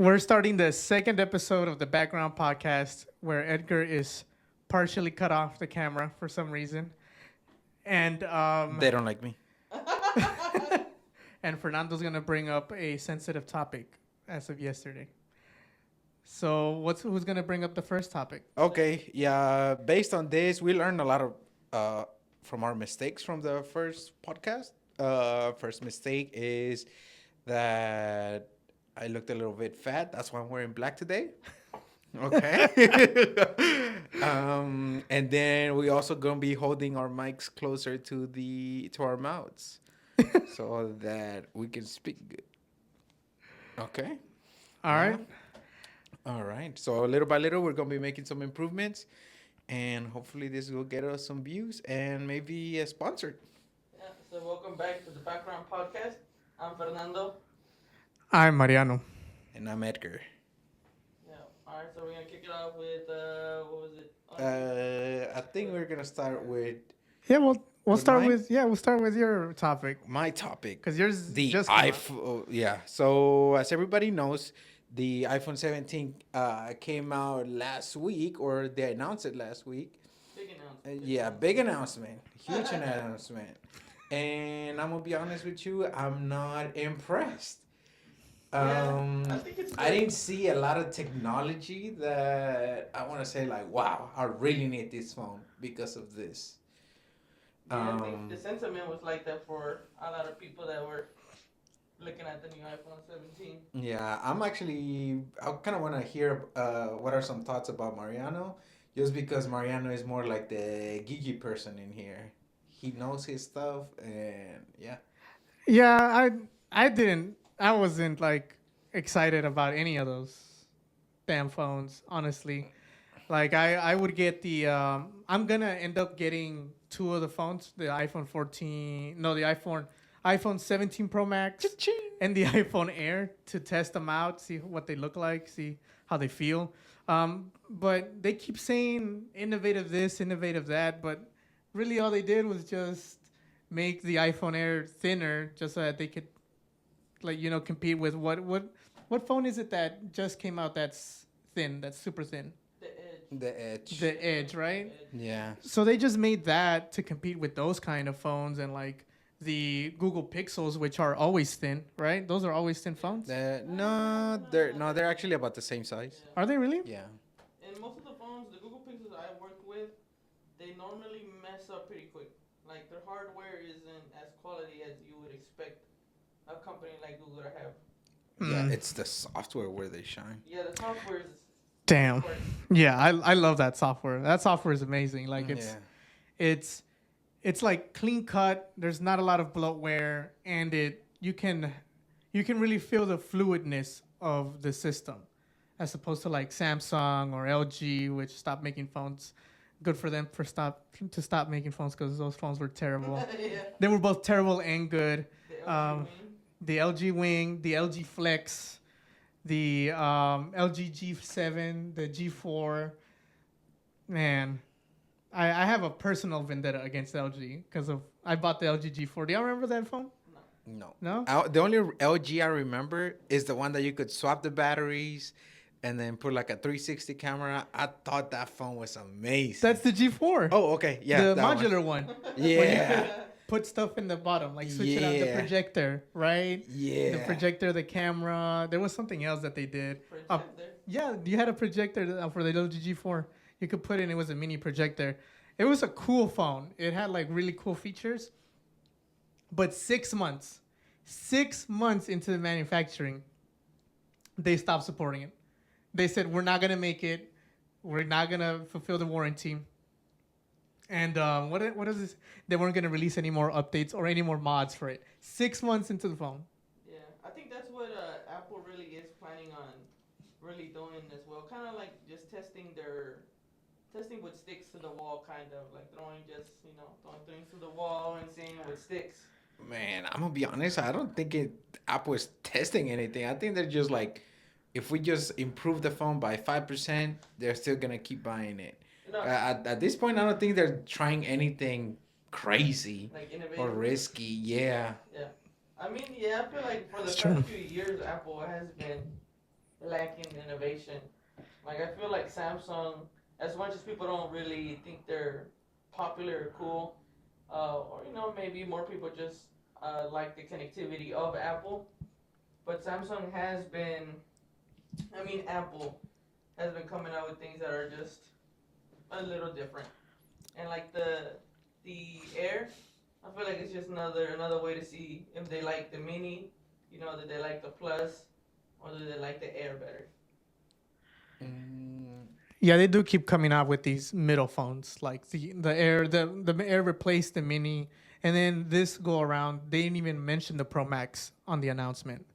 We're starting the second episode of the background podcast where Edgar is partially cut off the camera for some reason. And They don't like me. and Fernando's gonna bring up a sensitive topic as of yesterday. So who's gonna bring up the first topic? Okay, yeah. Based on this, we learned a lot of from our mistakes from the first podcast. First mistake is that I looked a little bit fat. That's why I'm wearing black today. Okay. And then we also gonna be holding our mics closer to our mouths so that we can speak good. Okay. All Yeah. right. All right. So little by little, we're gonna be making some improvements, and hopefully, this will get us some views and maybe a sponsored. Yeah, so welcome back to the Background Podcast. I'm Fernando. I'm Mariano. And I'm Edgar. Yeah, alright, so we're gonna kick it off with, what was it? I think we're gonna start with Yeah, we'll With start mine? we'll start with your topic my topic, because yours the just came out. iPhone. Yeah. So as everybody knows, the iPhone 17 came out last week, or they announced it last week. Big announcement. Yeah, big announcement, huge announcement. And I'm gonna be honest with you, I'm not impressed. I think it's I didn't see a lot of technology that I want to say like, wow, I really need this phone because of this. Yeah, I think the sentiment was like that for a lot of people that were looking at the new iPhone 17. Yeah, I kind of want to hear what are some thoughts about Mariano, just because Mariano is more like the geeky person in here. He knows his stuff, and yeah. Yeah, I wasn't like excited about any of those damn phones, honestly. Like I would get the I'm gonna end up getting two of the phones, the iPhone 14, no, the iPhone 17 Pro Max and the iPhone Air to test them out, see what they look like, see how they feel. But they keep saying innovative this, innovative that, but really all they did was just make the iPhone Air thinner just so that they could compete with what phone is it that just came out that's thin, that's super thin? The Edge. The Edge. The Edge, right? Yeah. So they just made that to compete with those kind of phones and like the Google Pixels, which are always thin, right? Those are always thin phones. They're actually about the same size. Are they really? Yeah. And most of the phones, the Google Pixels I work with, they normally mess up pretty quick. Like their hardware isn't as quality as you would expect a company like Google to have. Yeah, Mm. it's the software where they shine. Yeah, the software is. Damn. of course. Yeah, I love that software. That software is amazing. Like Yeah. it's like clean cut. There's not a lot of bloatware, and you can really feel the fluidness of the system, as opposed to like Samsung or LG, which stopped making phones. Good for them for stop making phones because those phones were terrible. Yeah. They were both terrible and good. The LG Wing. The LG Wing, the LG Flex, the LG G7, the G4. Man, I have a personal vendetta against LG because of I bought the LG G4. Do y'all remember that phone? No. No? The only LG I remember is the one that you could swap the batteries and then put like a 360 camera. I thought that phone was amazing. That's the G4. Oh, okay. Yeah. the that modular one. Yeah. Put stuff in the bottom, like switch it out. The Yeah. projector, right? Yeah. The projector, the camera. There was something else that they did. Projector. Yeah, you had a projector for the LG G4. You could put in. It was a mini projector. It was a cool phone. It had like really cool features. But 6 months into the manufacturing, they stopped supporting it. They said we're not gonna make it. We're not gonna fulfill the warranty. And what is this? They weren't gonna release any more updates or any more mods for it. 6 months into the phone. Yeah, I think that's what Apple really is planning on really doing as well. Kind of like just testing what sticks to the wall, kind of like throwing things to the wall and seeing what sticks. Man, I'm gonna be honest. I don't think Apple is testing anything. I think they're just like, if we just improve the phone by 5%, they're still gonna keep buying it. No, At this point, I don't think they're trying anything crazy like innovative. or risky. Yeah. Yeah, I mean, yeah, I feel like for the That's past true. few years, Apple has been lacking innovation. Like I feel like Samsung, as much as people don't really think they're popular or cool, or maybe more people just like the connectivity of Apple. But Samsung has been, Apple has been coming out with things that are just a little different. And like the Air, I feel like it's just another way to see if they like the Mini, that they like the Plus, or do they like the Air better. Mm, Yeah, they do keep coming out with these middle phones, like the Air. The Air replaced the Mini, and then this go around, they didn't even mention the Pro Max on the announcement.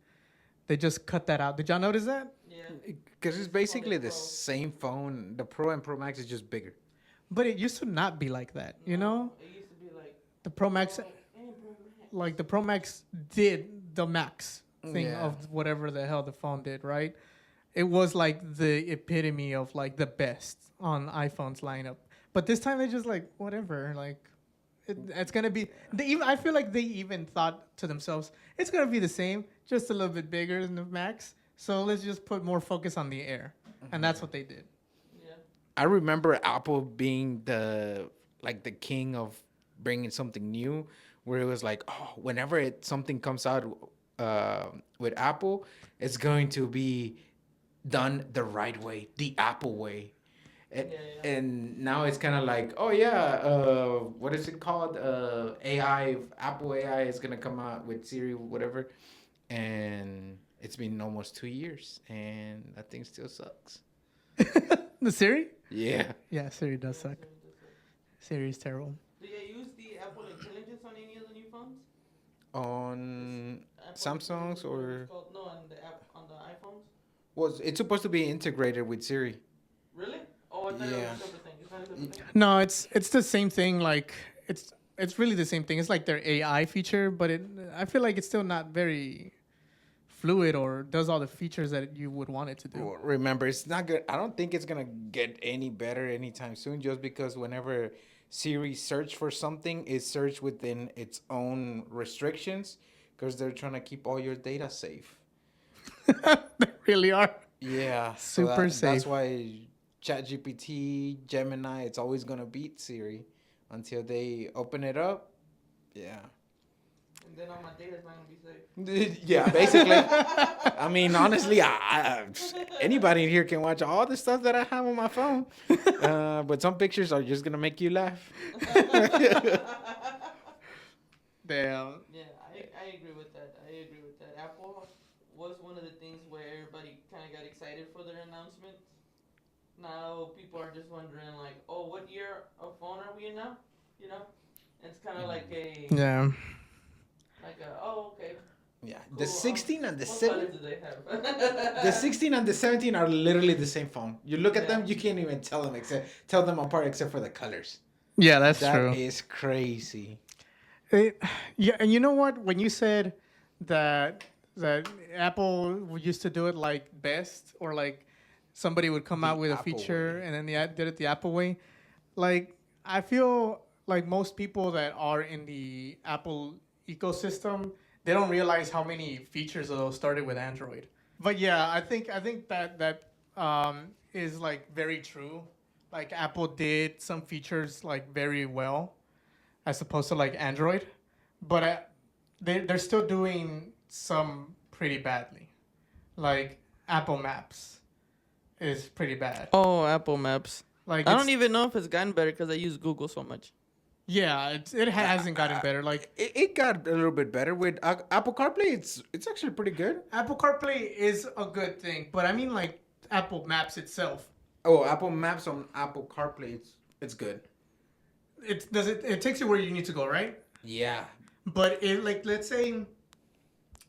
They just cut that out. Did y'all notice that? Yeah, because it's just call basically it the Pro. same phone. The Pro and Pro Max is just bigger. But it used to not be like that. You No, know, it used to be like the Pro Max, Pro and Pro Max. like the Pro Max did the max thing Yeah. of whatever the hell the phone did, right? It was like the epitome of like the best on iPhone's lineup. But this time they just like whatever, like it's gonna be. They even I feel like they even thought to themselves, it's gonna be the same, just a little bit bigger than the Max. So let's just put more focus on the Air, and that's what they did. Yeah, I remember Apple being the king of bringing something new, where it was like, oh, whenever something comes out with Apple, it's going to be done the right way, the Apple way. And, yeah, yeah. and now it's kind of like, oh yeah, what is it called? AI, Apple AI is gonna come out with Siri, whatever. And it's been almost 2 years, and that thing still sucks. The Siri? Yeah. Yeah, Siri does suck. Siri is terrible. Do you use the Apple Intelligence on any of the new phones? On Apple Samsungs Intelligence, whatever or it's called. No, on the app on the iPhones. was it's supposed to be integrated with Siri? Really? Oh, I thought it was Yeah. a separate thing. It's not a separate thing. No, it's the same thing. Like it's really the same thing. It's like their AI feature, but I feel like it's still not very fluid or does all the features that you would want it to do. Well, remember, it's not good. I don't think it's gonna get any better anytime soon. Just because whenever Siri search for something, it search within its own restrictions, because they're trying to keep all your data safe. They really are. Yeah, Super That's safe. why ChatGPT, Gemini, it's always gonna beat Siri until they open it up. Yeah. And then all my data's not gonna be safe. Yeah, basically. I mean, honestly, anybody in here can watch all the stuff that I have on my phone. But some pictures are just gonna make you laugh. Damn. Yeah, I agree with that. I agree with that. Apple was one of the things where everybody kind of got excited for their announcement. Now people are just wondering, like, oh, what year of phone are we in now? You know, it's kind of like Yeah. oh, okay. Yeah, Cool. the 16 and the What 7, color do they have? the 16 and the 17 are literally the same phone. You look at them, Yeah. you can't even tell them apart except for the colors. Yeah, that's That true. is crazy. Yeah, and you know what? When you said that Apple used to do it like best, or like somebody would come The out with a Apple feature way. and then they did it the Apple way, like I feel like most people that are in the Apple ecosystem, they don't realize how many features of those started with Android. But yeah, I think that is like very true. Like Apple did some features like very well as opposed to like Android, but they're still doing some pretty badly. Like Apple Maps is pretty bad. Oh, Apple Maps. Like I it's- don't even know if it's gotten better because I use Google so much. Yeah, it hasn't gotten better. Like It got a little bit better with Apple CarPlay. It's actually pretty good. Apple CarPlay is a good thing, but I mean like Apple Maps itself. Oh, Apple Maps on Apple CarPlay, it's good. It takes you where you need to go, right? Yeah. But like let's say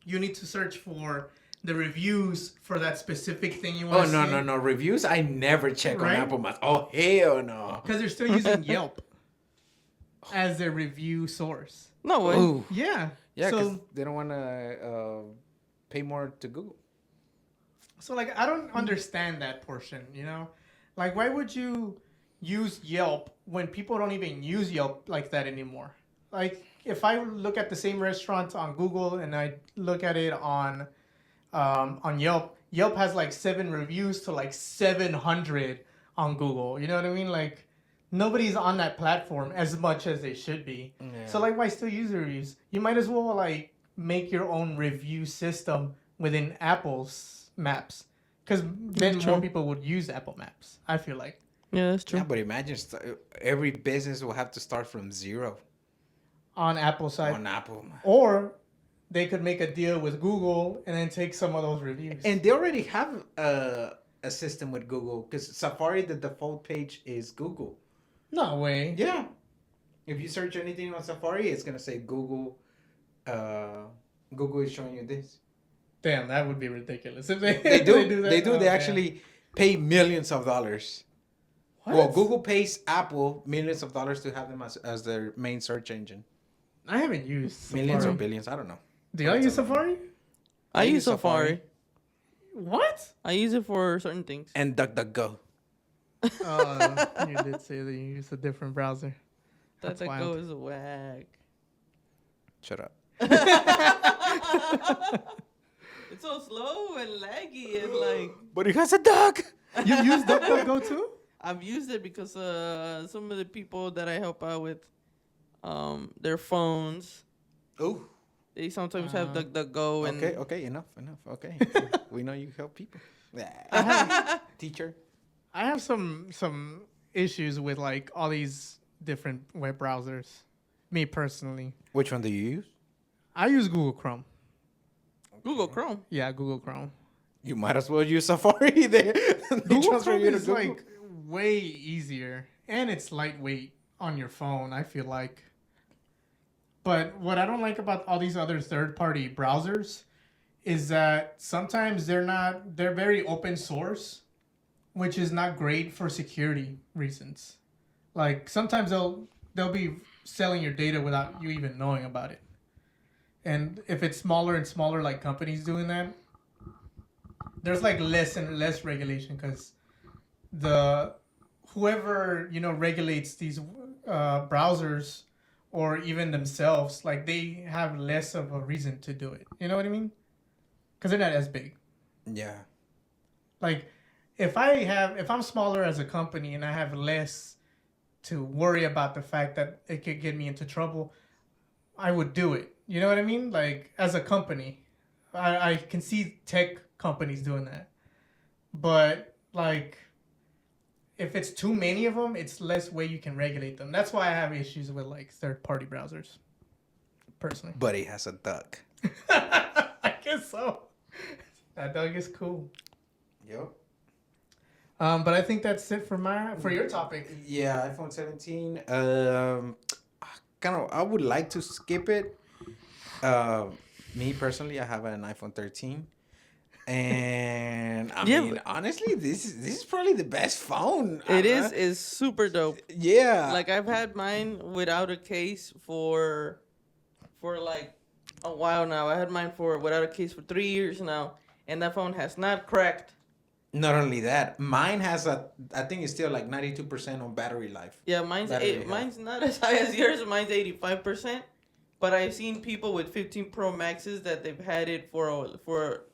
you need to search for the reviews for that specific thing you Oh, want to see. no. Reviews, I never check Right? on Apple Maps. Oh, hell no. Because they're still using Yelp as their review source. No way. Ooh. Yeah. Yeah, because So, they don't want to pay more to Google. so like, I don't understand that portion, you know? Like, why would you use Yelp when people don't even use Yelp like that anymore? Like, if I look at the same restaurant on Google and I look at it on Yelp, Yelp has like 7 reviews to like 700 on Google. You know what I mean? Like nobody's on that platform as much as they should be. Yeah. So like, why still use the reviews? You might as well like make your own review system within Apple's Maps, because then That's more true. people would use Apple Maps. I feel like. Yeah, that's true. Yeah, but imagine every business will have to start from zero On Apple side, on Apple. or they could make a deal with Google and then take some of those reviews. And they already have a system with Google because Safari, the default page is Google. No way. Yeah. If you search anything on Safari, it's gonna say Google. Google is showing you this. Damn, that would be ridiculous if they They do. do that. They do. Oh, They damn. actually pay millions of dollars. What? Well, Google pays Apple millions of dollars to have them as their main search engine. I haven't used Safari. Millions or billions, I don't know. Do y'all use Safari? I use Safari. What? I use it for certain things. And DuckDuckGo. You did say that you use a different browser. That That's wild. goes whack. Shut up. It's so slow and laggy and like. But it has a duck. You use DuckDuckGo too? I've used it because some of the people that I help out with, their phones, Oh. they sometimes have DuckDuckGo and Okay. Enough. Okay. We know you help people. Teacher. I have some issues with like all these different web browsers. Me personally, Which one do you use? I use Google Chrome. Google Chrome. Yeah, Google Chrome. You might as well use Safari there. They Google transfer Chrome you to is Google. like way easier, and it's lightweight on your phone. I feel like. But what I don't like about all these other third-party browsers is that sometimes they're very open source, which is not great for security reasons. Like sometimes they'll be selling your data without you even knowing about it. And if it's smaller and smaller like companies doing that, there's like less and less regulation because whoever regulates these browsers or even themselves, like they have less of a reason to do it. You know what I mean? Because they're not as big. Yeah. Like if I'm smaller as a company and I have less to worry about the fact that it could get me into trouble, I would do it. You know what I mean? Like as a company, I can see tech companies doing that, but like if it's too many of them, it's less way you can regulate them. That's why I have issues with like third-party browsers, personally. But he has a duck. I guess so. That dog is cool. Yep. But I think that's it for your topic. Yeah, iPhone 17. I would like to skip it. Me personally, I have an iPhone 13. And I mean, honestly, this is probably the best phone. It is super dope. Yeah. Like I've had mine without a case for like a while now. I had mine without a case for 3 years now, and that phone has not cracked. Not only that, mine has I think it's still like 92% on battery life. Yeah, mine's Battery health. mine's not as high as yours. Mine's 85%. But I've seen people with 15 Pro Maxes that they've had it for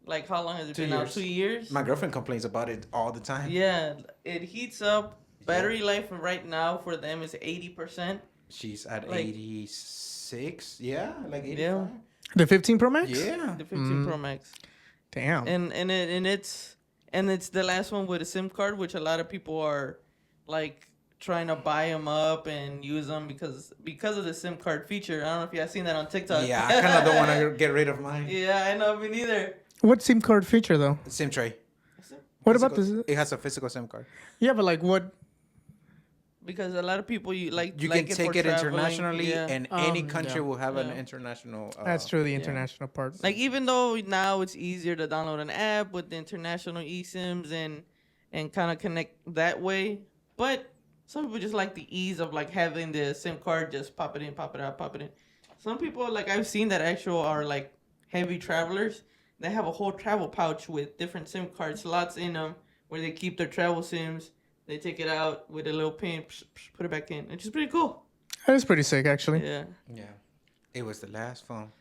like how long has it 2 been now? years. 2 years. My girlfriend complains about it all the time. Yeah, it heats up. Battery life right now for them is 80%. She's at Like- 86. Yeah, like 85. Yeah. The 15 Pro Max? Yeah. The 15 Pro Max. Damn. And it's the last one with a SIM card, which a lot of people are like trying to buy them up and use them because of the SIM card feature. I don't know if you have seen that on TikTok. Yeah, I kind of don't want to get rid of mine. Yeah, I know, me neither. What SIM card feature though? SIM tray. What about Physical- this? It has a physical SIM card. Yeah, but like what? Because a lot of people You like can it take for it traveling. internationally, Yeah. and any Yeah. country will have an Yeah. international. That's true. The international part. Like even though now it's easier to download an app with the international eSIMs and kind of connect that way, but some people just like the ease of like having the SIM card just pop it in, pop it out, pop it in. Some people like I've seen that actual are like heavy travelers. They have a whole travel pouch with different SIM card slots in them where they keep their travel SIMs. They take it out with a little pin, put it back in. It's just pretty cool. That is pretty sick, actually. Yeah. Yeah, it was the last phone.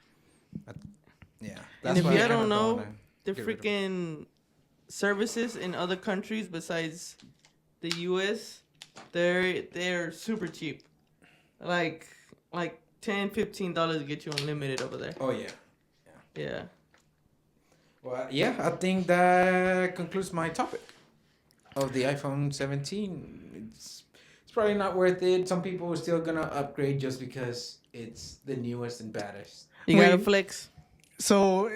Yeah. And if why you I kinda don't know, wanna- the Get rid of it. freaking services in other countries besides the U.S. They're super cheap, like $10-15 to get you unlimited over there. Oh yeah. Yeah. Well, yeah, I think that concludes my topic of the iPhone 17. It's probably not worth it. Some people are still gonna upgrade just because it's the newest and baddest. You gotta Wait. flex. So,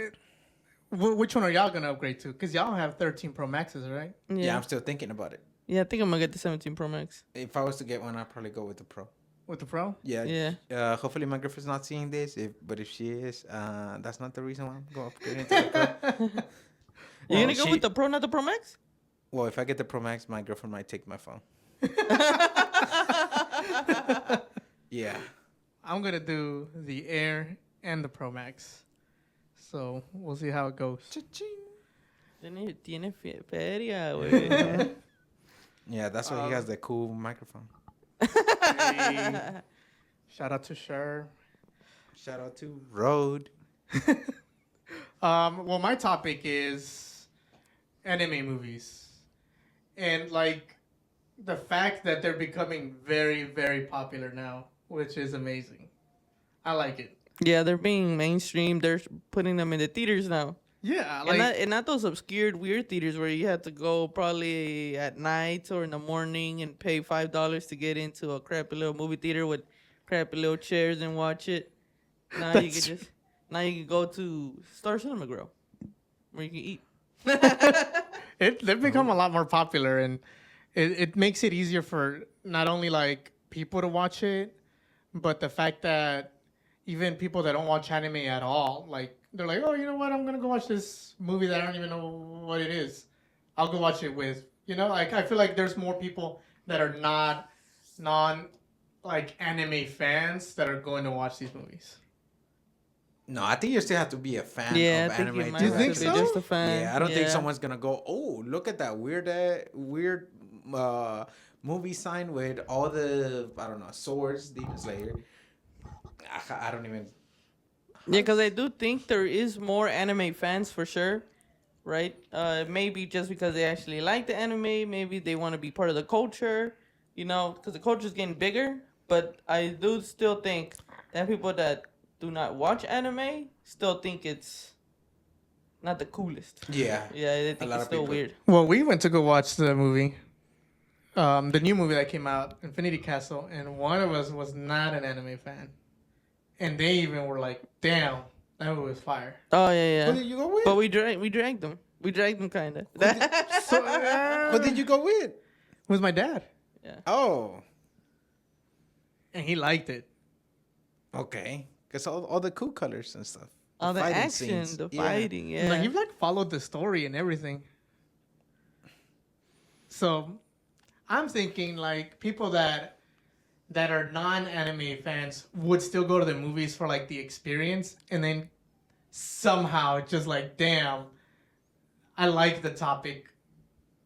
which one are y'all gonna upgrade to? Because y'all have 13 Pro Maxes, right? Yeah, I'm still thinking about it. Yeah, I think I'm gonna get the 17 Pro Max. If I was to get one, I'd probably go with the Pro. With the Pro? Yeah. Yeah. Hopefully my girlfriend's not seeing this. But if she is, that's not the reason why I'm going to upgrade into the Pro. You're gonna go with the Pro, not the Pro Max? Well, if I get the Pro Max, my girlfriend might take my phone. Yeah. I'm gonna do the Air and the Pro Max. So we'll see how it goes. Tiene feria, güey. Yeah, that's why he has the cool microphone. Hey. Shout out to Sher. Shout out to Road. Well, my topic is anime movies, and like the fact that they're becoming very, very popular now, which is amazing. I like it. Yeah, they're being mainstream. They're putting them in the theaters now. Yeah, And like not those obscured, weird theaters where you have to go probably at night or in the morning and pay $5 to get into a crappy little movie theater with crappy little chairs and watch it. Now you That's can you can go to Star Cinema Grill where you can eat. they've become a lot more popular, and it makes it easier for not only like people to watch it, but the fact that even people that don't watch anime at all, like they're like, oh, you know what? I'm gonna go watch this movie that I don't even know what it is. I'll go watch it with, like I feel like there's more people that are not like anime fans that are going to watch these movies. No, I think you still have to be a fan Yeah, of I think anime. you might Do you have think to be so? just a fan. Yeah, I don't think someone's gonna go. Oh, look at that weird movie sign with all the swords, Demon Slayer. I don't even. Yeah, because I do think there is more anime fans for sure, right? Maybe just because they actually like the anime, maybe they want to be part of the culture, because the culture is getting bigger. But I do still think that people that do not watch anime still think it's not the coolest. Yeah. Yeah, they think lot it's of still people. weird. Well, we went to go watch the movie, the new movie that came out, Infinity Castle, and one of us was not an anime fan, and they even were like, "Damn, that movie was fire." Oh yeah, Who yeah. did you go with? But we dragged them. We dragged them kind of. So, Who did you go with? with my dad, Oh, and he liked it. okay. Cause all the cool colors and stuff. All the fighting action, scenes. the Yeah. fighting, yeah. Like he like followed the story and everything. So, I'm thinking like people that are non-anime fans would still go to the movies for like the experience, and then somehow just like, damn, I like the topic.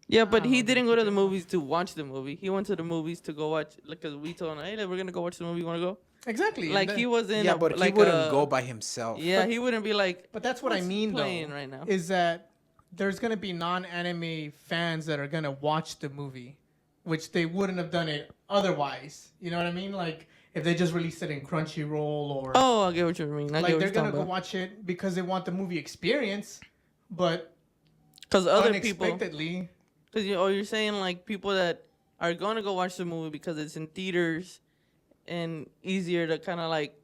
Yeah, but he Oh, didn't go to the okay. movies to watch the movie. He went to the movies to go watch, because we told him, hey, like, we're gonna go watch the movie. You wanna go? Exactly. Like and he that- wasn't. Yeah, but like he wouldn't go by himself. Yeah, he wouldn't be like. But that's what I "What's mean, playing though, right now?" is that there's gonna be non-anime fans that are gonna watch the movie, which they wouldn't have done it otherwise. You know what I mean? Like if they just released it in Crunchyroll or Oh, I get what you mean. I like get what they're you're gonna talking go about. watch it because they want the movie experience, but Because other people. unexpectedly, Because you're saying like people that are gonna go watch the movie because it's in theaters and easier to kind of like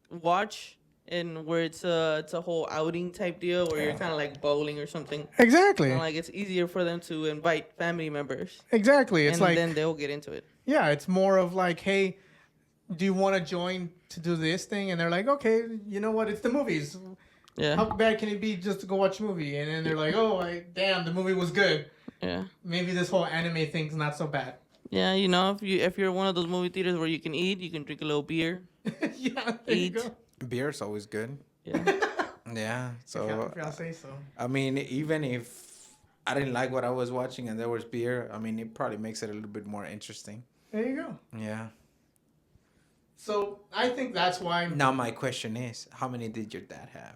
watch, and where it's a whole outing type deal where you're kind of like bowling or something. exactly, And like it's easier for them to invite family members, exactly. It's and like then they'll get into it. yeah, it's more of like, hey, do you want to join to do this thing? And they're like, okay, you know what? It's the movies. Yeah, How bad can it be just to go watch a movie? And then they're like, oh, damn, the movie was good. yeah, Maybe this whole anime thing's not so bad. yeah. If you're one of those movie theaters where you can eat, you can drink a little beer. Yeah, there you Eat. go. Beer's always good. Yeah, Yeah. So If y'all say so. I mean, even if I didn't like what I was watching and there was beer, I mean, it probably makes it a little bit more interesting. There you go. Yeah. So I think that's why Now my question is, how many did your dad have?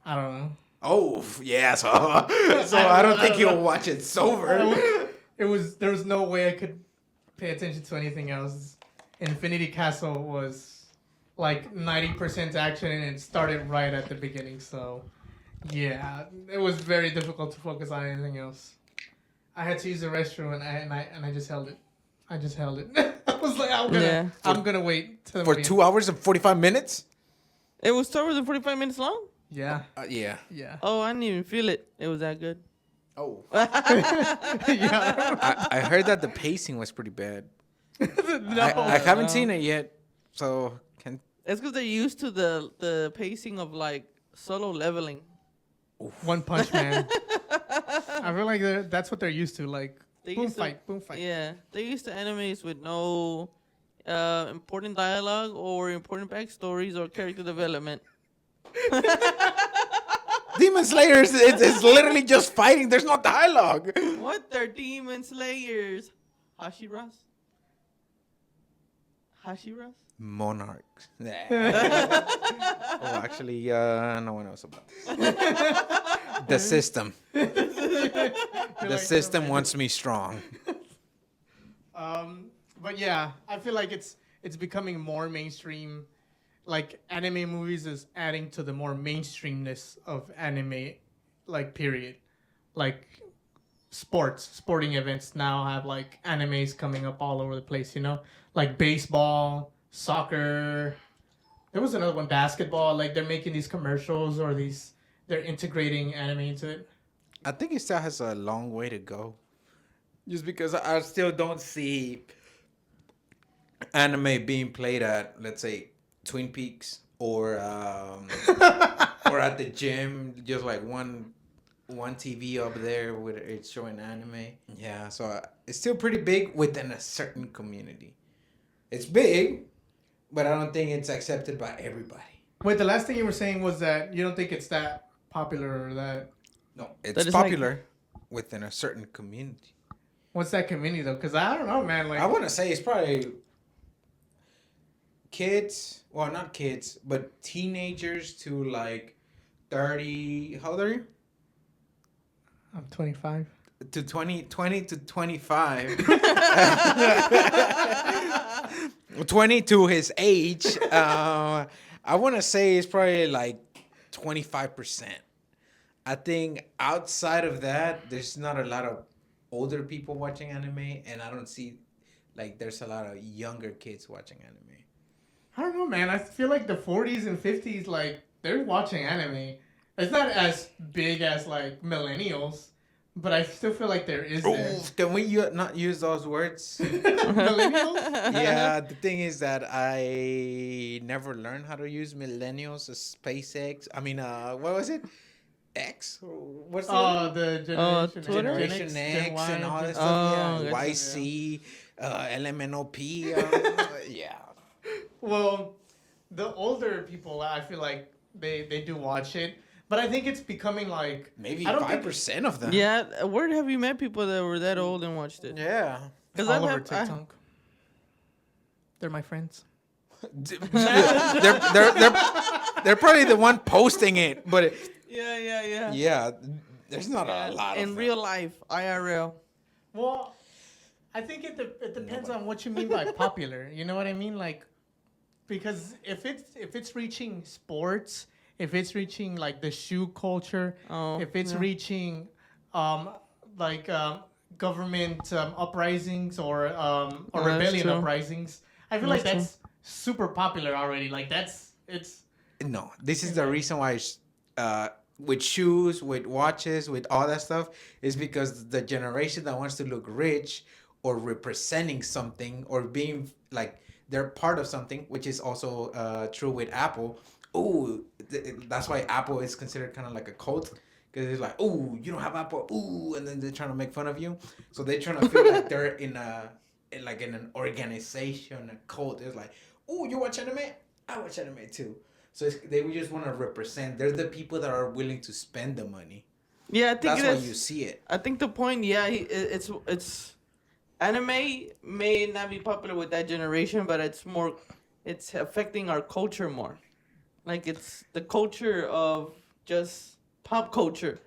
I don't know. Oh yeah, so I don't think you'll watch it sober. There was no way I could pay attention to anything else. Infinity Castle was like 90% action, and it started right at the beginning. So yeah, it was very difficult to focus on anything else. I had to use the restroom, and I just held it. I just held it. I was like, Yeah. I'm gonna wait till the For movie 2 hours and 45 minutes. It was over than 45 minutes long? Yeah, Yeah. yeah, Oh, I didn't even feel it. It was that good. Oh. yeah. I heard that the pacing was pretty bad. No. I haven't No. seen it yet, so can. It's because they're used to the pacing of like solo leveling. One Punch Man. I feel like that's what they're used to. Like They boom used to- fight, boom fight. Yeah, they used to animes with no important dialogue or important backstories or character development. Demon Slayer is literally just fighting. There's no dialogue. What? They're demon slayers. Hashiras? Hashiras? Monarchs. Nah. Oh, actually, no one knows about this. The system. The system wants me strong. But yeah, I feel like it's becoming more mainstream. Like anime movies is adding to the more mainstreamness of anime, like period. Like sporting events now have like animes coming up all over the place. You know, like baseball, soccer. There was another one, basketball. Like they're making these commercials or they're integrating anime into it. I think it still has a long way to go. Just because I still don't see anime being played at, let's say, Twin Peaks or or at the gym, just like one TV up there with it's showing anime. Yeah, so it's still pretty big within a certain community. It's big, but I don't think it's accepted by everybody. Wait, the last thing you were saying was that you don't think it's that popular or that. No, That it's is like- popular within a certain community. What's that community though? Because I don't know, man. Like I want to say it's probably kids. Well, not kids, but teenagers to like 30. How old are you? I'm 25. To 20 to 25. 20 to his age. I want to say it's probably like 25%. I think outside of that, there's not a lot of older people watching anime, and I don't see like there's a lot of younger kids watching anime. I don't know, man. I feel like the 40s and 50s, like they're watching anime. It's not as big as like millennials, but I still feel like there is there. Ooh, can we not use those words? Millennials? Yeah, the thing is that I never learned how to use millennials, SpaceX. I mean, what was it? X? What's Oh, the generation, Twitter? Generation Gen X Y, and all Gen- that stuff. Oh, Yeah, gotcha. YC, LMNOP. Yeah. Well, the older people, I feel like they do watch it, but I think it's becoming like Maybe I don't think- 5% of them. Yeah, where have you met people that were that old and watched it? Yeah. Because all over TikTok. They're my friends. They're probably the one posting it, but Yeah. yeah, there's not a lot of in them. real life, IRL. Well, I think it depends on what you mean by popular. You know what I mean? Like, because if it's reaching sports, if it's reaching like the shoe culture, Oh, if it's yeah. reaching like government uprisings or that's rebellion true. uprisings, I feel like That's true. that's super popular already. Like it's No, this is the reason why with shoes, with watches, with all that stuff, is because the generation that wants to look rich or representing something or being like they're part of something, which is also true with Apple. Ooh, that's why Apple is considered kind of like a cult. Because it's like, ooh, you don't have Apple, ooh, and then they're trying to make fun of you. So they're trying to feel like they're in an organization, a cult. It's like, ooh, you watch anime? I watch anime too. So they just want to represent. They're the people that are willing to spend the money. Yeah, I think That's it why is. you see it. I think the point, yeah, it's anime may not be popular with that generation, but it's affecting our culture more. Like it's the culture of just pop culture.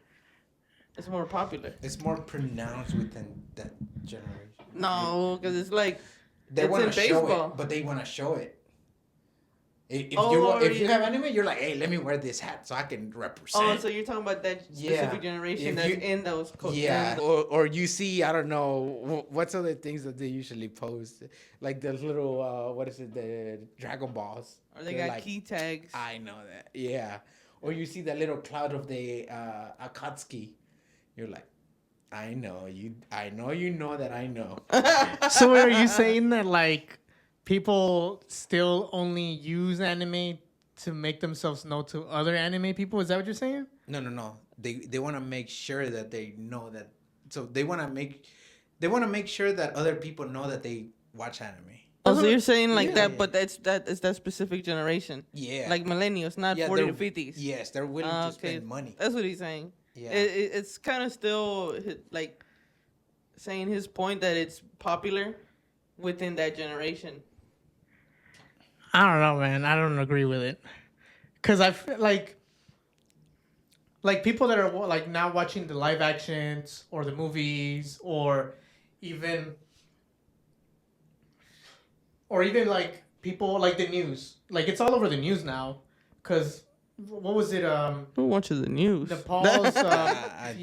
It's more popular. It's more pronounced within that generation. No, because it's like They it's want in to show baseball. it, but they want to show it. Oh, If you yeah. have anime, you're like, hey, let me wear this hat so I can represent. Oh, so you're talking about that specific Yeah. generation If that's you- in those cultures. Yeah, or you see, I don't know, what's other things that they usually post, like those little what is it, the Dragon Balls. Or they They're got like, key tags. I know that, yeah. Or you see that little cloud of the Akatsuki, you're like, I know you know that I know. So are you saying that like people still only use anime to make themselves known to other anime people? Is that what you're saying? No. They want to make sure that they know that. So they want to make sure that other people know that they watch anime. Oh, so you're saying like Yeah. that, but it's that specific generation. Yeah. Like millennials, not 40 to 50s. Yes, they're willing to spend money. That's what he's saying. Yeah. It's kind of still like saying his point that it's popular within that generation. I don't know, man. I don't agree with it. Cause I feel like people that are like now watching the live actions or the movies even or even like people like the news. Like it's all over the news now. Cause what was it? Who watches the news? Nepal's I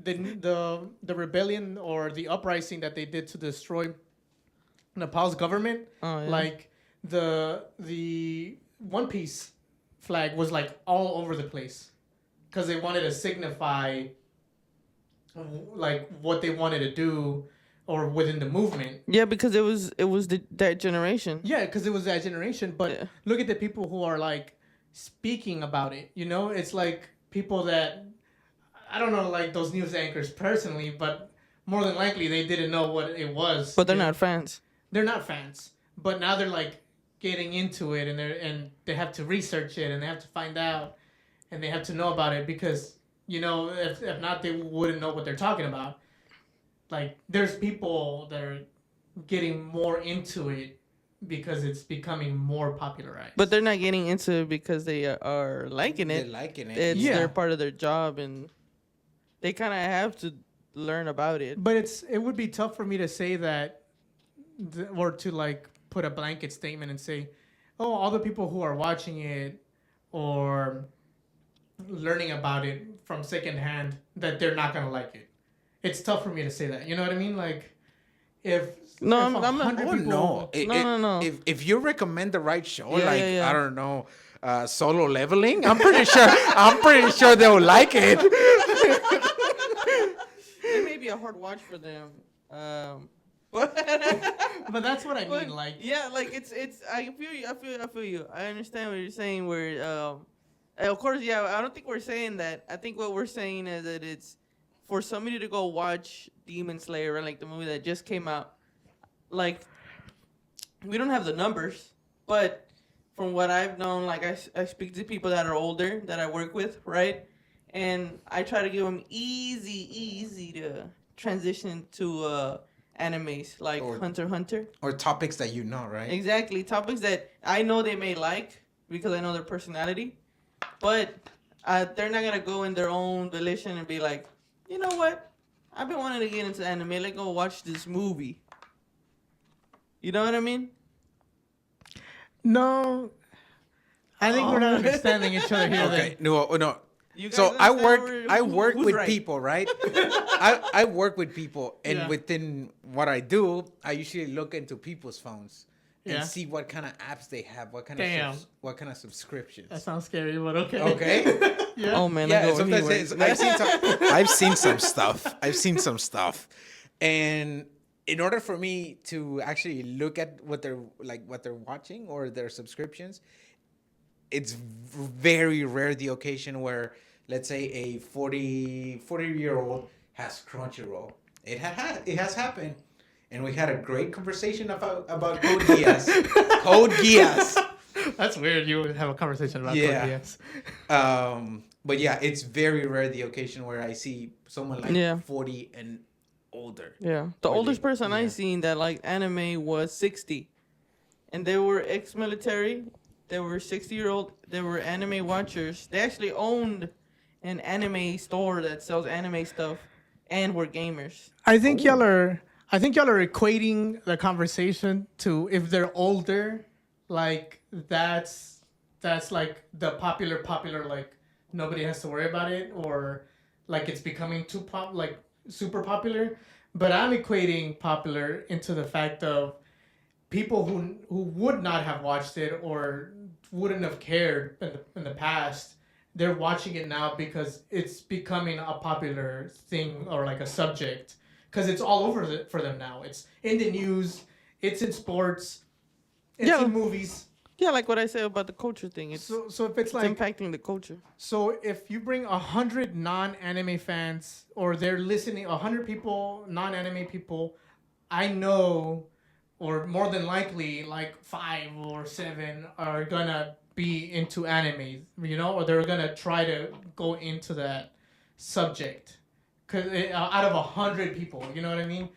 the rebellion or the uprising that they did to destroy Nepal's government. Oh, yeah. Like the One Piece flag was like all over the place because they wanted to signify like what they wanted to do or within the movement. Yeah, because it was that generation. Yeah, because it was that generation. But Yeah. look at the people who are like speaking about it. You know, it's like people that I don't know, like those news anchors personally, but more than likely they didn't know what it was. But they're not fans. They're not fans, but now they're like getting into it, and they have to research it, and they have to find out, and they have to know about it because you know if not they wouldn't know what they're talking about. Like there's people that are getting more into it because it's becoming more popularized. But they're not getting into it because they are liking it. They're liking it. It's Yeah. they're part of their job, and they kind of have to learn about it. But it would be tough for me to say that, or to like put a blanket statement and say, oh, all the people who are watching it or learning about it from secondhand that they're not gonna like it. It's tough for me to say that. You know what I mean? Like if No, if I'm not- 100 Oh, people, no. No. If you recommend the right show, Yeah, like yeah. I don't know, Solo Leveling, I'm pretty sure they'll like it. It may be a hard watch for them. But But that's what I But, mean. Like yeah, like it's I feel you. I feel you. I understand what you're saying. Where of course, yeah. I don't think we're saying that. I think what we're saying is that it's for somebody to go watch Demon Slayer, right? Like the movie that just came out. Like we don't have the numbers, but from what I've known, like I speak to people that are older that I work with, right? And I try to give them easy to transition to animes like Or- Hunter x Hunter. Or topics that you know, right? Exactly. Topics that I know they may like because I know their personality. But they're not going to go in their own volition and be like, you know what? I've been wanting to get into anime. Let's go watch this movie. You know what I mean? no, I think we're not Oh. understanding each other here. Okay. No. You guys So I understand work who's with right? people, right? I work with people, and Yeah. within what I do, I usually look into people's phones and Yeah. see what kind of apps they have, what kind Damn. of what kind of subscriptions. That sounds scary, but okay. Okay. Yeah. Oh, man. Yeah, I go sometimes anywhere. I've seen some stuff, and in order for me to actually look at what they're watching or their subscriptions, it's very rare the occasion where, let's say, a 40-year-old has Crunchyroll. It has happened, and we had a great conversation about Code Geass. Code Geass. That's weird. You would have a conversation about Yeah. Code But yeah, it's very rare the occasion where I see someone like Yeah. 40 and older. Yeah. The Or oldest they- person I yeah. seen that liked anime was 60. And they were ex-military. They were 60-year-old. They were anime watchers. They actually owned an anime store that sells anime stuff, and we're gamers. I think y'all are. I think y'all are equating the conversation to if they're older, like that's like the popular like nobody has to worry about it, or like it's becoming too like super popular. But I'm equating popular into the fact of people who would not have watched it or wouldn't have cared in the past. They're watching it now because it's becoming a popular thing or like a subject because it's all over for them now. It's in the news, it's in sports, it's Yeah. in movies. Yeah, like what I said about the culture thing. It's So if it's it's like impacting the culture. so if you bring 100 non-anime fans or they're listening 100 people non-anime people, I know, or more than likely like 5 or 7 are gonna be into anime, or they're gonna try to go into that subject because out of 100 people, you know what I mean.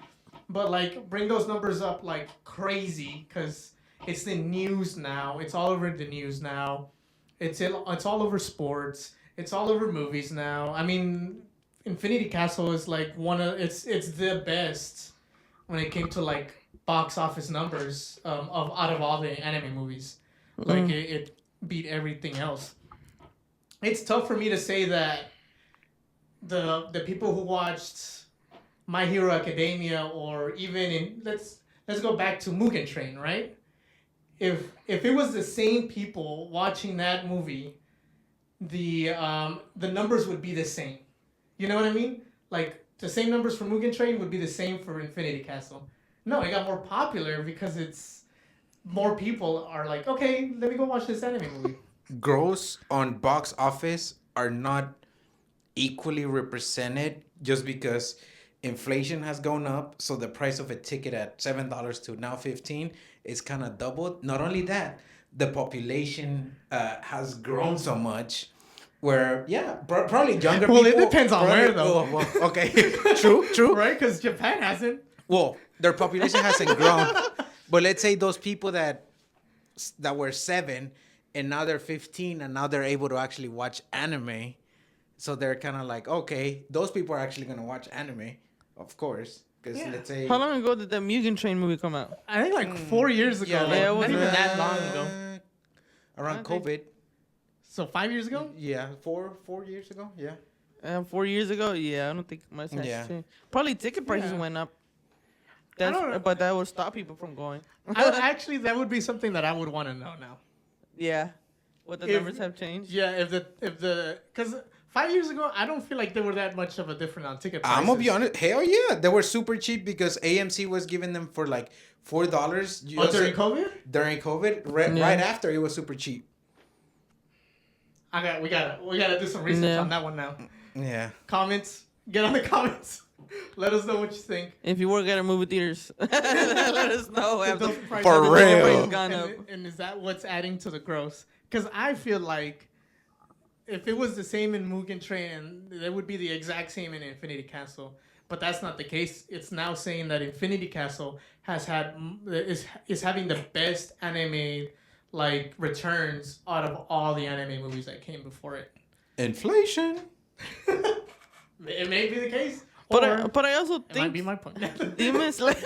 But like bring those numbers up like crazy because it's the news now, it's all over the news now, it's all over sports. It's all over movies now. I mean, Infinity Castle is like it's the best when it came to like box office numbers of out of all the anime movies. Like it beat everything else. It's tough for me to say that the people who watched My Hero Academia or even in let's go back to Mugen Train, right? If it was the same people watching that movie, the numbers would be the same. You know what I mean? Like the same numbers for Mugen Train would be the same for Infinity Castle. No, it got more popular because it's more people are like, okay, let me go watch this anime movie. Gross on box office are not equally represented just because inflation has gone up, so the price of a ticket at $7 to now 15 is kind of doubled. Not only that, the population has grown so much where probably younger Well, people. it depends on where, though. Oh, well, okay. True. Right? Because Japan hasn't. Well, their population hasn't grown, but let's say those people that were 7 and now they're 15 and now they're able to actually watch anime. So they're kind of like, okay, those people are actually going to watch anime, of course. Because let's say... How long ago did the Mugen Train movie come out? I think like 4 years ago. Yeah, Like, it not was, even that long ago. Around I think- COVID. So 5 years ago? Yeah, 4 years ago. Yeah. 4 years ago? Yeah, I don't think much has Yeah. changed. Probably ticket prices Yeah. went up. don't know. But that would stop people from going. Actually, that would be something that I would want to know now. Yeah. What the If- numbers have changed? Yeah, if the because 5 years ago, I don't feel like they were that much of a difference on ticket prices. I'm going to be honest. Hell yeah. They were super cheap because AMC was giving them for like $4. Oh, during COVID? During COVID. Right after, it was super cheap. We gotta do some research Yeah. on that one now. Yeah. Comments, get on the comments. Let us know what you think. If you work at a movie theaters, let us know. If Have those the- prices For have real. gone Gone and, up. and is that what's adding to the gross? Because I feel like if it was the same in Mugen Train, it would be the exact same in Infinity Castle. But that's not the case. It's now saying that Infinity Castle is having the best anime like returns out of all the anime movies that came before it. Inflation. It may be the case, But or I also it might be think my point. Demon Slayer.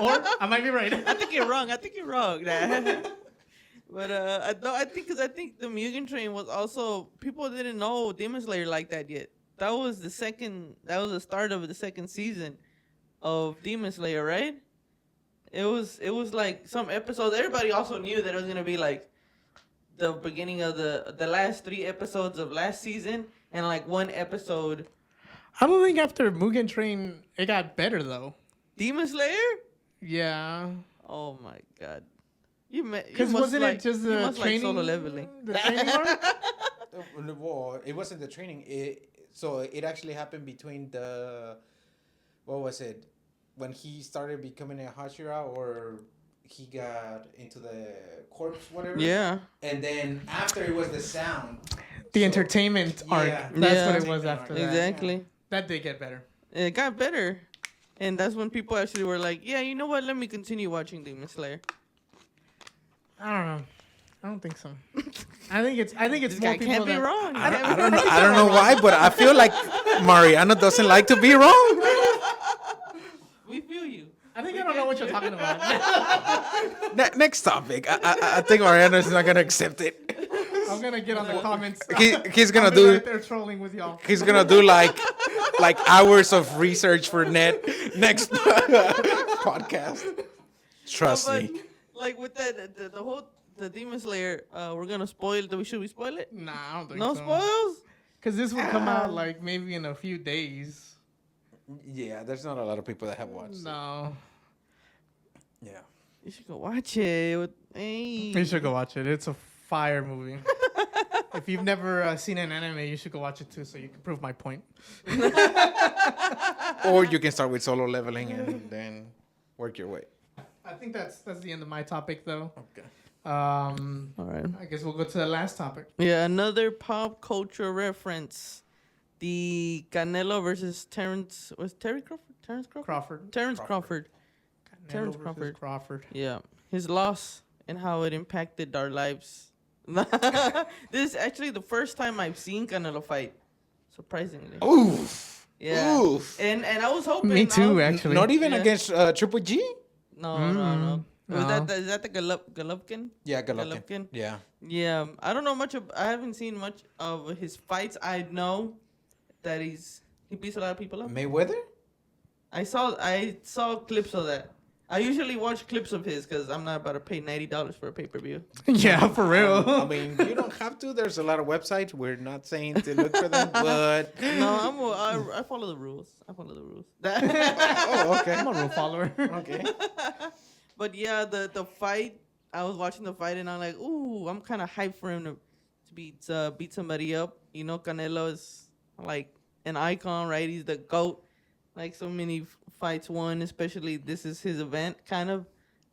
Or I might be right. I think you're wrong. Nah. But I think the Mugen Train was also, people didn't know Demon Slayer like that yet. That was the start of the second season of Demon Slayer, right? It was like some episodes. Everybody also knew that it was gonna be like the beginning of the last 3 episodes of last season and like 1 episode. I don't think after Mugen Train it got better though. Demon Slayer? Yeah, Oh my god. because wasn't it just you the must training? like solo leveling. The training arc? Well, it wasn't the training. So it actually happened between what was it? When he started becoming a Hashira, or he got into the corpse, whatever. Yeah. And then after it was the sound. The So- entertainment arc. Yeah. That's Yeah. what it was after that. Exactly. That did get better. It got better. And that's when people actually were like, yeah, you know what? Let me continue watching Demon Slayer. I don't know. I don't think so. I think it's This more guy people can't be that, wrong. I don't know. I don't know why, but I feel like Mariano doesn't like to be wrong. We feel you. I think I don't know what you're talking about. Next topic. I think Mariano is not gonna accept it. I'm gonna get on the comments. He's gonna I'll be do. right there trolling with y'all. He's gonna do like hours of research for next podcast. Trust But, me. like with that, the whole the Demon Slayer, we're gonna spoil. Should we spoil it? Nah, I don't think No so. spoils. Because this would come out like maybe in a few days. Yeah, there's not a lot of people that have watched it. No. Yeah. You should go watch it. Hey. You should go watch it. It's a fire movie. If you've never seen an anime, you should go watch it too, so you can prove my point. Or you can start with solo leveling and then work your way. I think that's the end of my topic, though. Okay. All right. I guess we'll go to the last topic. Yeah, another pop culture reference. The Canelo versus Terrence. Was Terry Crawford? Terrence Crawford? Crawford. Terrence Crawford. Crawford. Terrence Canelo versus Crawford. Crawford. Yeah. His loss and how it impacted our lives. This is actually the first time I've seen Canelo fight. Surprisingly. Oof. Yeah. Oof. And I was hoping. Me too, actually. Not even Yeah. against Triple G? No, no. Was No. is that the Golovkin? Yeah, Golovkin. Golovkin. Yeah. Yeah, I don't know much. I haven't seen much of his fights. I know that he beats a lot of people up. Mayweather? I saw clips of that. I usually watch clips of his because I'm not about to pay $90 for a pay-per-view. Yeah, for real. I mean, you don't have to. There's a lot of websites. We're not saying to look for them, but No, I follow the rules. oh, okay. I'm a rule follower. Okay. But yeah, the fight. I was watching the fight and I'm like, ooh, I'm kind of hyped for him to beat somebody up. You know, Canelo is like an icon, right? He's the GOAT. Like so many fights won, especially this is his event, kind of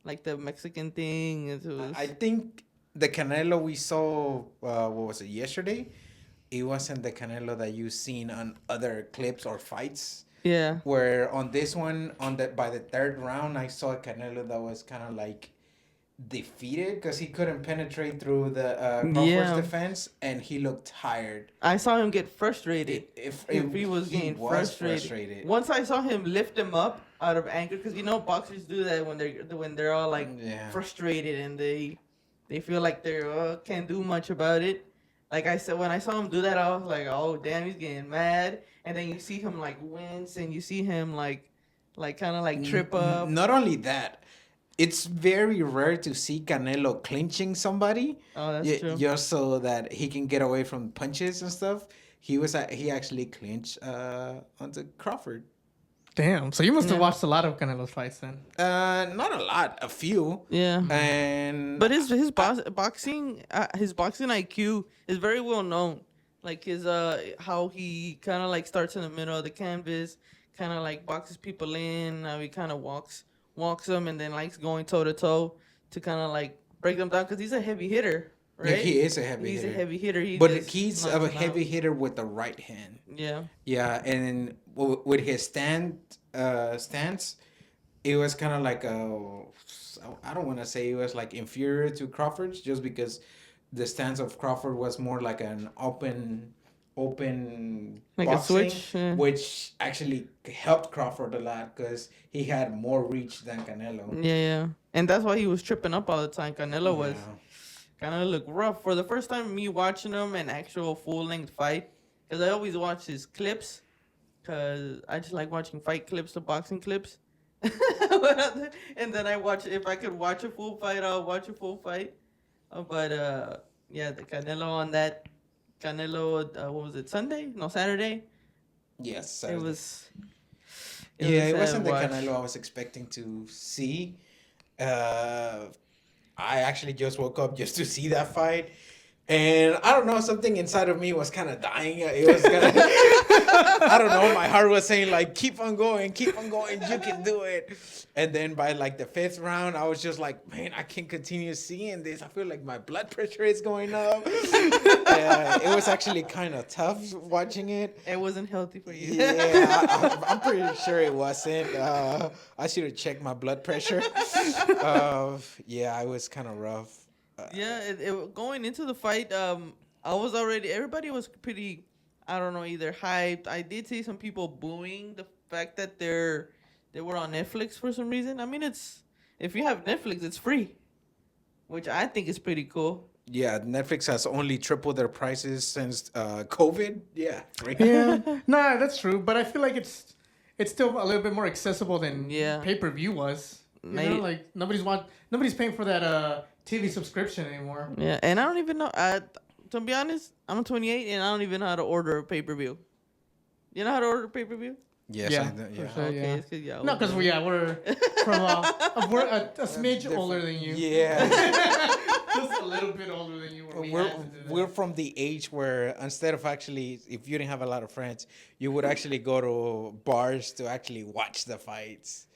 like the Mexican thing. It was, I think the Canelo we saw, what was it, yesterday? It wasn't the Canelo that you've seen on other clips or fights. yeah, Where on this one, by the third round, I saw a Canelo that was kind of like defeated because he couldn't penetrate through the Crawford's Yeah. defense, and he looked tired. I saw him get frustrated. If He was getting frustrated. Once I saw him lift him up out of anger, because you know boxers do that when they're all like Yeah. frustrated and they feel like they can't do much about it. Like I said, when I saw him do that, I was like, oh damn, he's getting mad. And then you see him like wince, and you see him like kind of like trip up. Not only that, it's very rare to see Canelo clinching somebody. Oh, that's true. Just so that he can get away from punches and stuff. He actually clinched onto Crawford. Damn. So you must have Yeah. watched a lot of Canelo's fights then. Not a lot, a few. Yeah. And But his boxing IQ is very well known. Like his how he kind of like starts in the middle of the canvas, kind of like boxes people in. How he kind of walks them and then likes going toe to toe to kind of like break them down because he's a heavy hitter, right? yeah, he is a heavy He's hitter. a heavy hitter. But just he's knocks a them heavy out. hitter with the right hand. Yeah. Yeah, and with his stance, it was kind of like I don't want to say it was like inferior to Crawford's, just because the stance of Crawford was more like an open Like a boxing, switch, yeah. which actually helped Crawford a lot because he had more reach than Canelo. Yeah. And that's why he was tripping up all the time. Canelo was Yeah. kind of look rough. For the first time, me watching him an actual full length fight, because I always watch his clips, because I just like watching fight clips, the boxing clips. And then I watch, if I could watch a full fight, I'll watch a full fight. Yeah, the Canelo on that. Canelo, what was it, Sunday? No, Saturday? Yes, It was. Yeah, it a wasn't the sad watch. Canelo I was expecting to see. I actually just woke up just to see that fight. And I don't know, something inside of me was kind of dying. It was kind of, I don't know, my heart was saying like, keep on going, you can do it. And then by like the fifth round, I was just like, man, I can't continue seeing this. I feel like my blood pressure is going up. It was actually kind of tough watching it. It wasn't healthy for you. Yeah, I'm pretty sure it wasn't. I should have checked my blood pressure. Yeah, it was kind of rough. Yeah, going into the fight, everybody was pretty, I don't know, either hyped. I did see some people booing the fact that they were on Netflix for some reason. I mean, if you have Netflix, it's free, which I think is pretty cool. Yeah, Netflix has only tripled their prices since COVID. Yeah, free. Yeah, nah, that's true. But I feel like it's still a little bit more accessible than Yeah. pay-per-view was. You know, Maybe- like nobody's paying for that TV subscription anymore. Yeah, and I don't even know. To be honest, I'm 28 and I don't even know how to order a pay-per-view. You know how to order a pay-per-view? Yes, Yeah, I do, for yeah. sure. Okay, yeah. it's 'cause y'all No, old, because man. we're from we're a smidge Different- older than you. Yeah. Just a little bit older than you. Where we we're had to do that. we're from the age where instead of actually, if you didn't have a lot of friends, you would actually go to bars to actually watch the fights,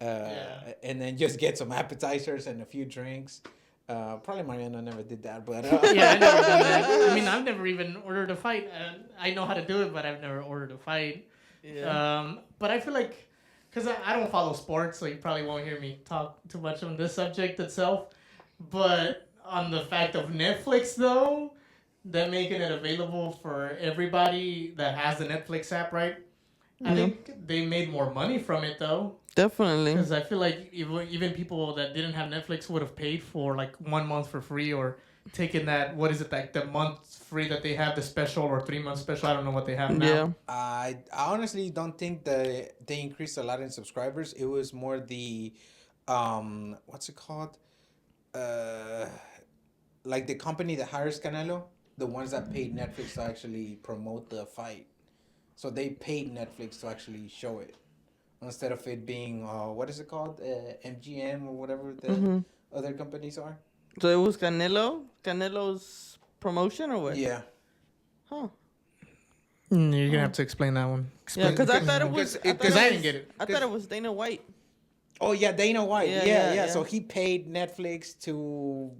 Yeah. and then just get some appetizers and a few drinks. Probably Mariano never did that, but Yeah, I never done that. I mean, I've never even ordered a fight. I know how to do it, but I've never ordered a fight. Yeah. But I feel like, because I don't follow sports, so you probably won't hear me talk too much on this subject itself. But on the fact of Netflix, though, them making it available for everybody that has the Netflix app, right? I think they made more money from it, though. Definitely. Because I feel like even people that didn't have Netflix would have paid for like 1 month for free or taken that, what is it, like the month free that they have, the special or 3 month special. I don't know what they have now. Yeah. I honestly don't think that they increased a lot in subscribers. It was more the, what's it called? Like the company that hires Canelo, the ones that paid Netflix to actually promote the fight. So they paid Netflix to actually show it instead of it being, what is it called? MGM or whatever the other companies are. So it was Canelo's promotion or what? Yeah. Huh. You're gonna have to explain that one. Yeah, because I thought it because- was. because I didn't get it. I thought it was Dana White. Oh yeah, Dana White. Yeah, Yeah, yeah. So he paid Netflix to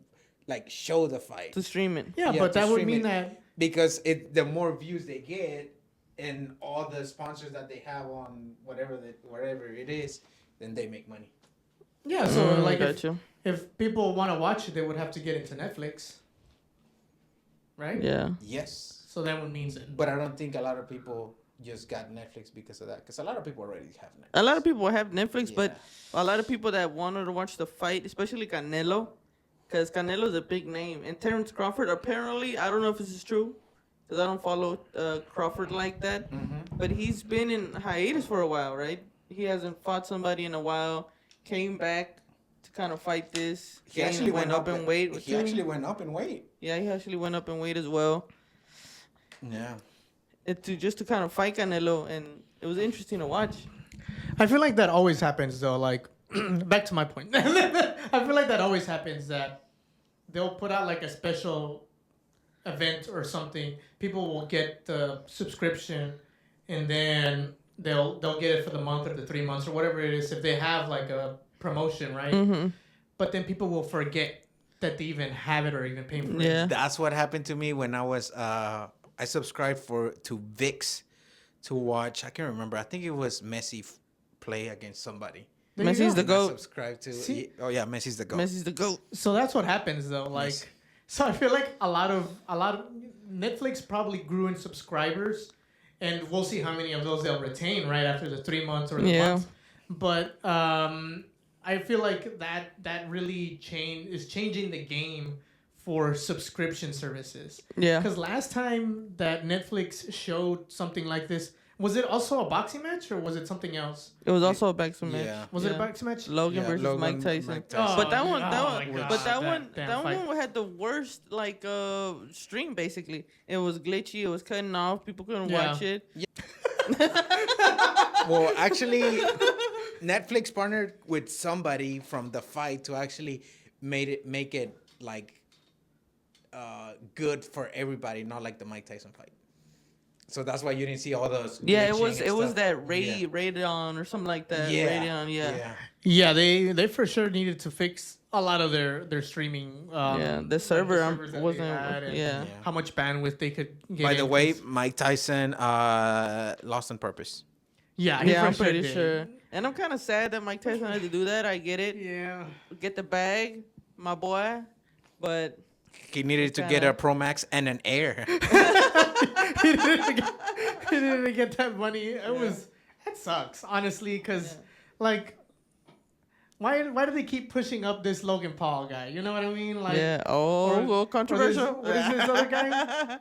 like show the fight To stream it. Yeah, Yeah, but to that would stream mean it. that. because the more views they get and all the sponsors that they have on whatever it is, then they make money. Yeah, so like gotcha. if people want to watch it, they would have to get into Netflix, right? Yeah. Yes, So that would mean that. but I don't think a lot of people just got Netflix because of that. Because a lot of people already have Netflix. A lot of people have Netflix, but Yeah. a lot of people that wanted to watch the fight, especially Canelo, because Canelo's a big name. And Terrence Crawford, apparently, I don't know if this is true, because I don't follow Crawford like that, but he's been in hiatus for a while, right? He hasn't fought somebody in a while, came back to kind of fight this. He actually went up in weight. He actually went up in weight. Yeah, he actually went up in weight as well. Yeah. Just to kind of fight Canelo, and it was interesting to watch. I feel like that always happens though. Like back to my point. I feel like that always happens that they'll put out like a special event or something. People will get the subscription, and then they'll get it for the month or the 3 months or whatever it is if they have like a promotion, right? Mm-hmm. But then people will forget that they even have it or even pay for it. Yeah. That's what happened to me when I was I subscribed to VIX to watch. I can't remember. I think it was Messi play against somebody. There you Messi's go. the And I GOAT. subscribed to. See? Oh yeah, Messi's the goat. Messi's the GOAT. So that's what happens though. Like, Yes. so I feel like a lot of Netflix probably grew in subscribers, and we'll see how many of those they'll retain right after the 3 months or the Yeah. month. But I feel like that really is changing the game for subscription services. Yeah. Because last time that Netflix showed something like this, was it also a boxing match or was it something else? It was also a boxing match. Yeah. Was it a boxing match? Logan Yeah, versus Logan, Mike Tyson. Mike Tyson. But that Oh, one, oh my God, but that damn fight. one had the worst stream basically. It was glitchy. It was cutting off. People couldn't Yeah. watch it. Well, actually, Netflix partnered with somebody from the fight to actually make it like good for everybody, not like the Mike Tyson fight. So that's why you didn't see all those. Yeah, glitching it and was stuff. that Yeah. Radeon or something like that. Yeah. Radeon, yeah. Yeah, they for sure needed to fix a lot of their streaming. Yeah, the server servers that they wasn't. had and Yeah. how much bandwidth they could get. By the in, way, 'cause- Mike Tyson lost on purpose. yeah, he Yeah, for I'm sure pretty did. sure. And I'm kind of sad that Mike Tyson had to do that. I get it. Yeah, Get the bag, my boy. But He needed to get a Pro Max and an Air. he didn't get that money. That sucks, honestly, because Yeah. like why do they keep pushing up this Logan Paul guy? You know what I mean? Like yeah. or- Oh, controversial. What is his other guy?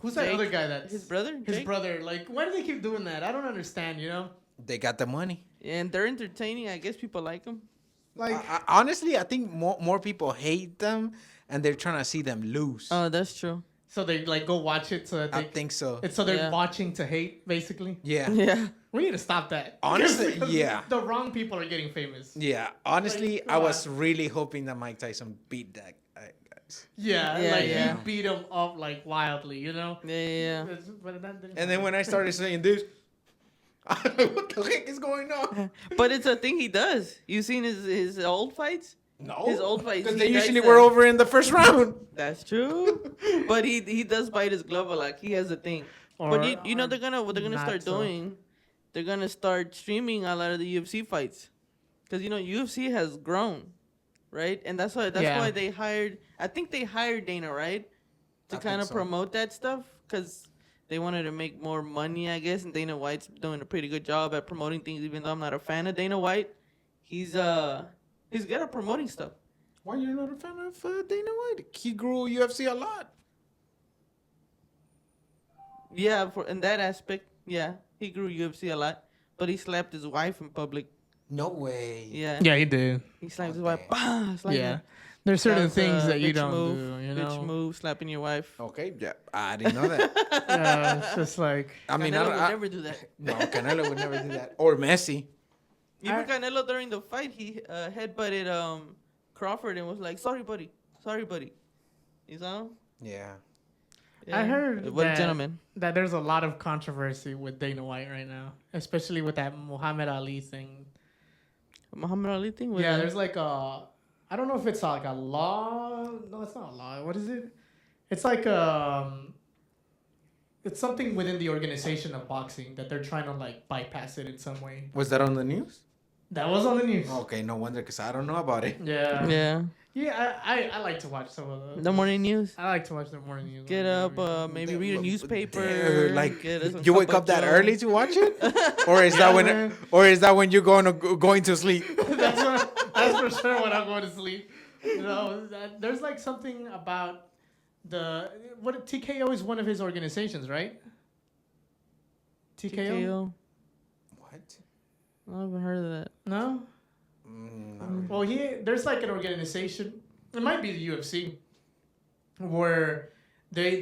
Who's that Jake, other guy? That's his brother. His Jake? brother. Like, why do they keep doing that? I don't understand. You know, They got the money. And they're entertaining. I guess people like them. like Honestly, I think more people hate them, and they're trying to see them lose. Oh, that's true. so they like go watch it so that I they. think so. It's so they're Yeah. watching to hate, basically. Yeah. Yeah. We need to stop that. Honestly, Because yeah. The wrong people are getting famous. Yeah. Honestly, Like, I come was really hoping that Mike Tyson beat that guy, guys. Yeah, Yeah, like yeah. he beat him up like wildly, you know. Yeah. But that didn't And then when I started saying this, I was like, what the heck is going on? But it's a thing he does. You seen his old fights? No. His old fights. Because he they likes usually that. were over in the first round. That's true. But he does bite his glove a lot. He has a thing. But you know or they're gonna what they're gonna not start so. doing. They're gonna start streaming a lot of the UFC fights, because you know UFC has grown, right? And that's Yeah. why they hired. I think they hired Dana, right, to I kind think of so. promote that stuff, because they wanted to make more money, I guess. And Dana White's doing a pretty good job at promoting things, even though I'm not a fan of Dana White. He's good at promoting stuff. Why you're not a fan of Dana White? He grew UFC a lot. Yeah, in that aspect, yeah, he grew UFC a lot, but he slapped his wife in public. No way. Yeah, Yeah, he did. he slapped his Oh, wife. damn. Bah, slapped Yeah, her. there's certain That's things a that you bitch don't move. do. You Bitch know, move, slapping your wife. Okay, yeah. I didn't know that. yeah, it's just like I mean, Canelo I, would I, never do that. no, Canelo would never do that. Or Messi. Even I- Canelo during the fight, he headbutted Crawford and was like, "Sorry, buddy. Sorry, buddy." You know? Yeah. I heard What a that- gentleman. that there's a lot of controversy with Dana White right now, especially with that Muhammad Ali thing. Muhammad Ali thing. What Yeah, is that? there's like I don't know if it's like a law. No, it's not a law. What is it? It's like it's something within the organization of boxing that they're trying to like bypass it in some way. Was that on the news? That was on the news. Okay, no wonder, because I don't know about it. Yeah. Yeah. Yeah, I like to watch some of those. The morning news. I like to watch the morning news. Get up, maybe read a newspaper. Dude, like, get us some you wake cup up of that Joe. early to watch it? Or is Yeah, that when man. you're going to sleep? That's for sure when I'm going to sleep. You know, there's like something about TKO is one of his organizations, right? TKO? TKO. What? I haven't heard of that. No. No. Well, there's like an organization. It might be the UFC, where they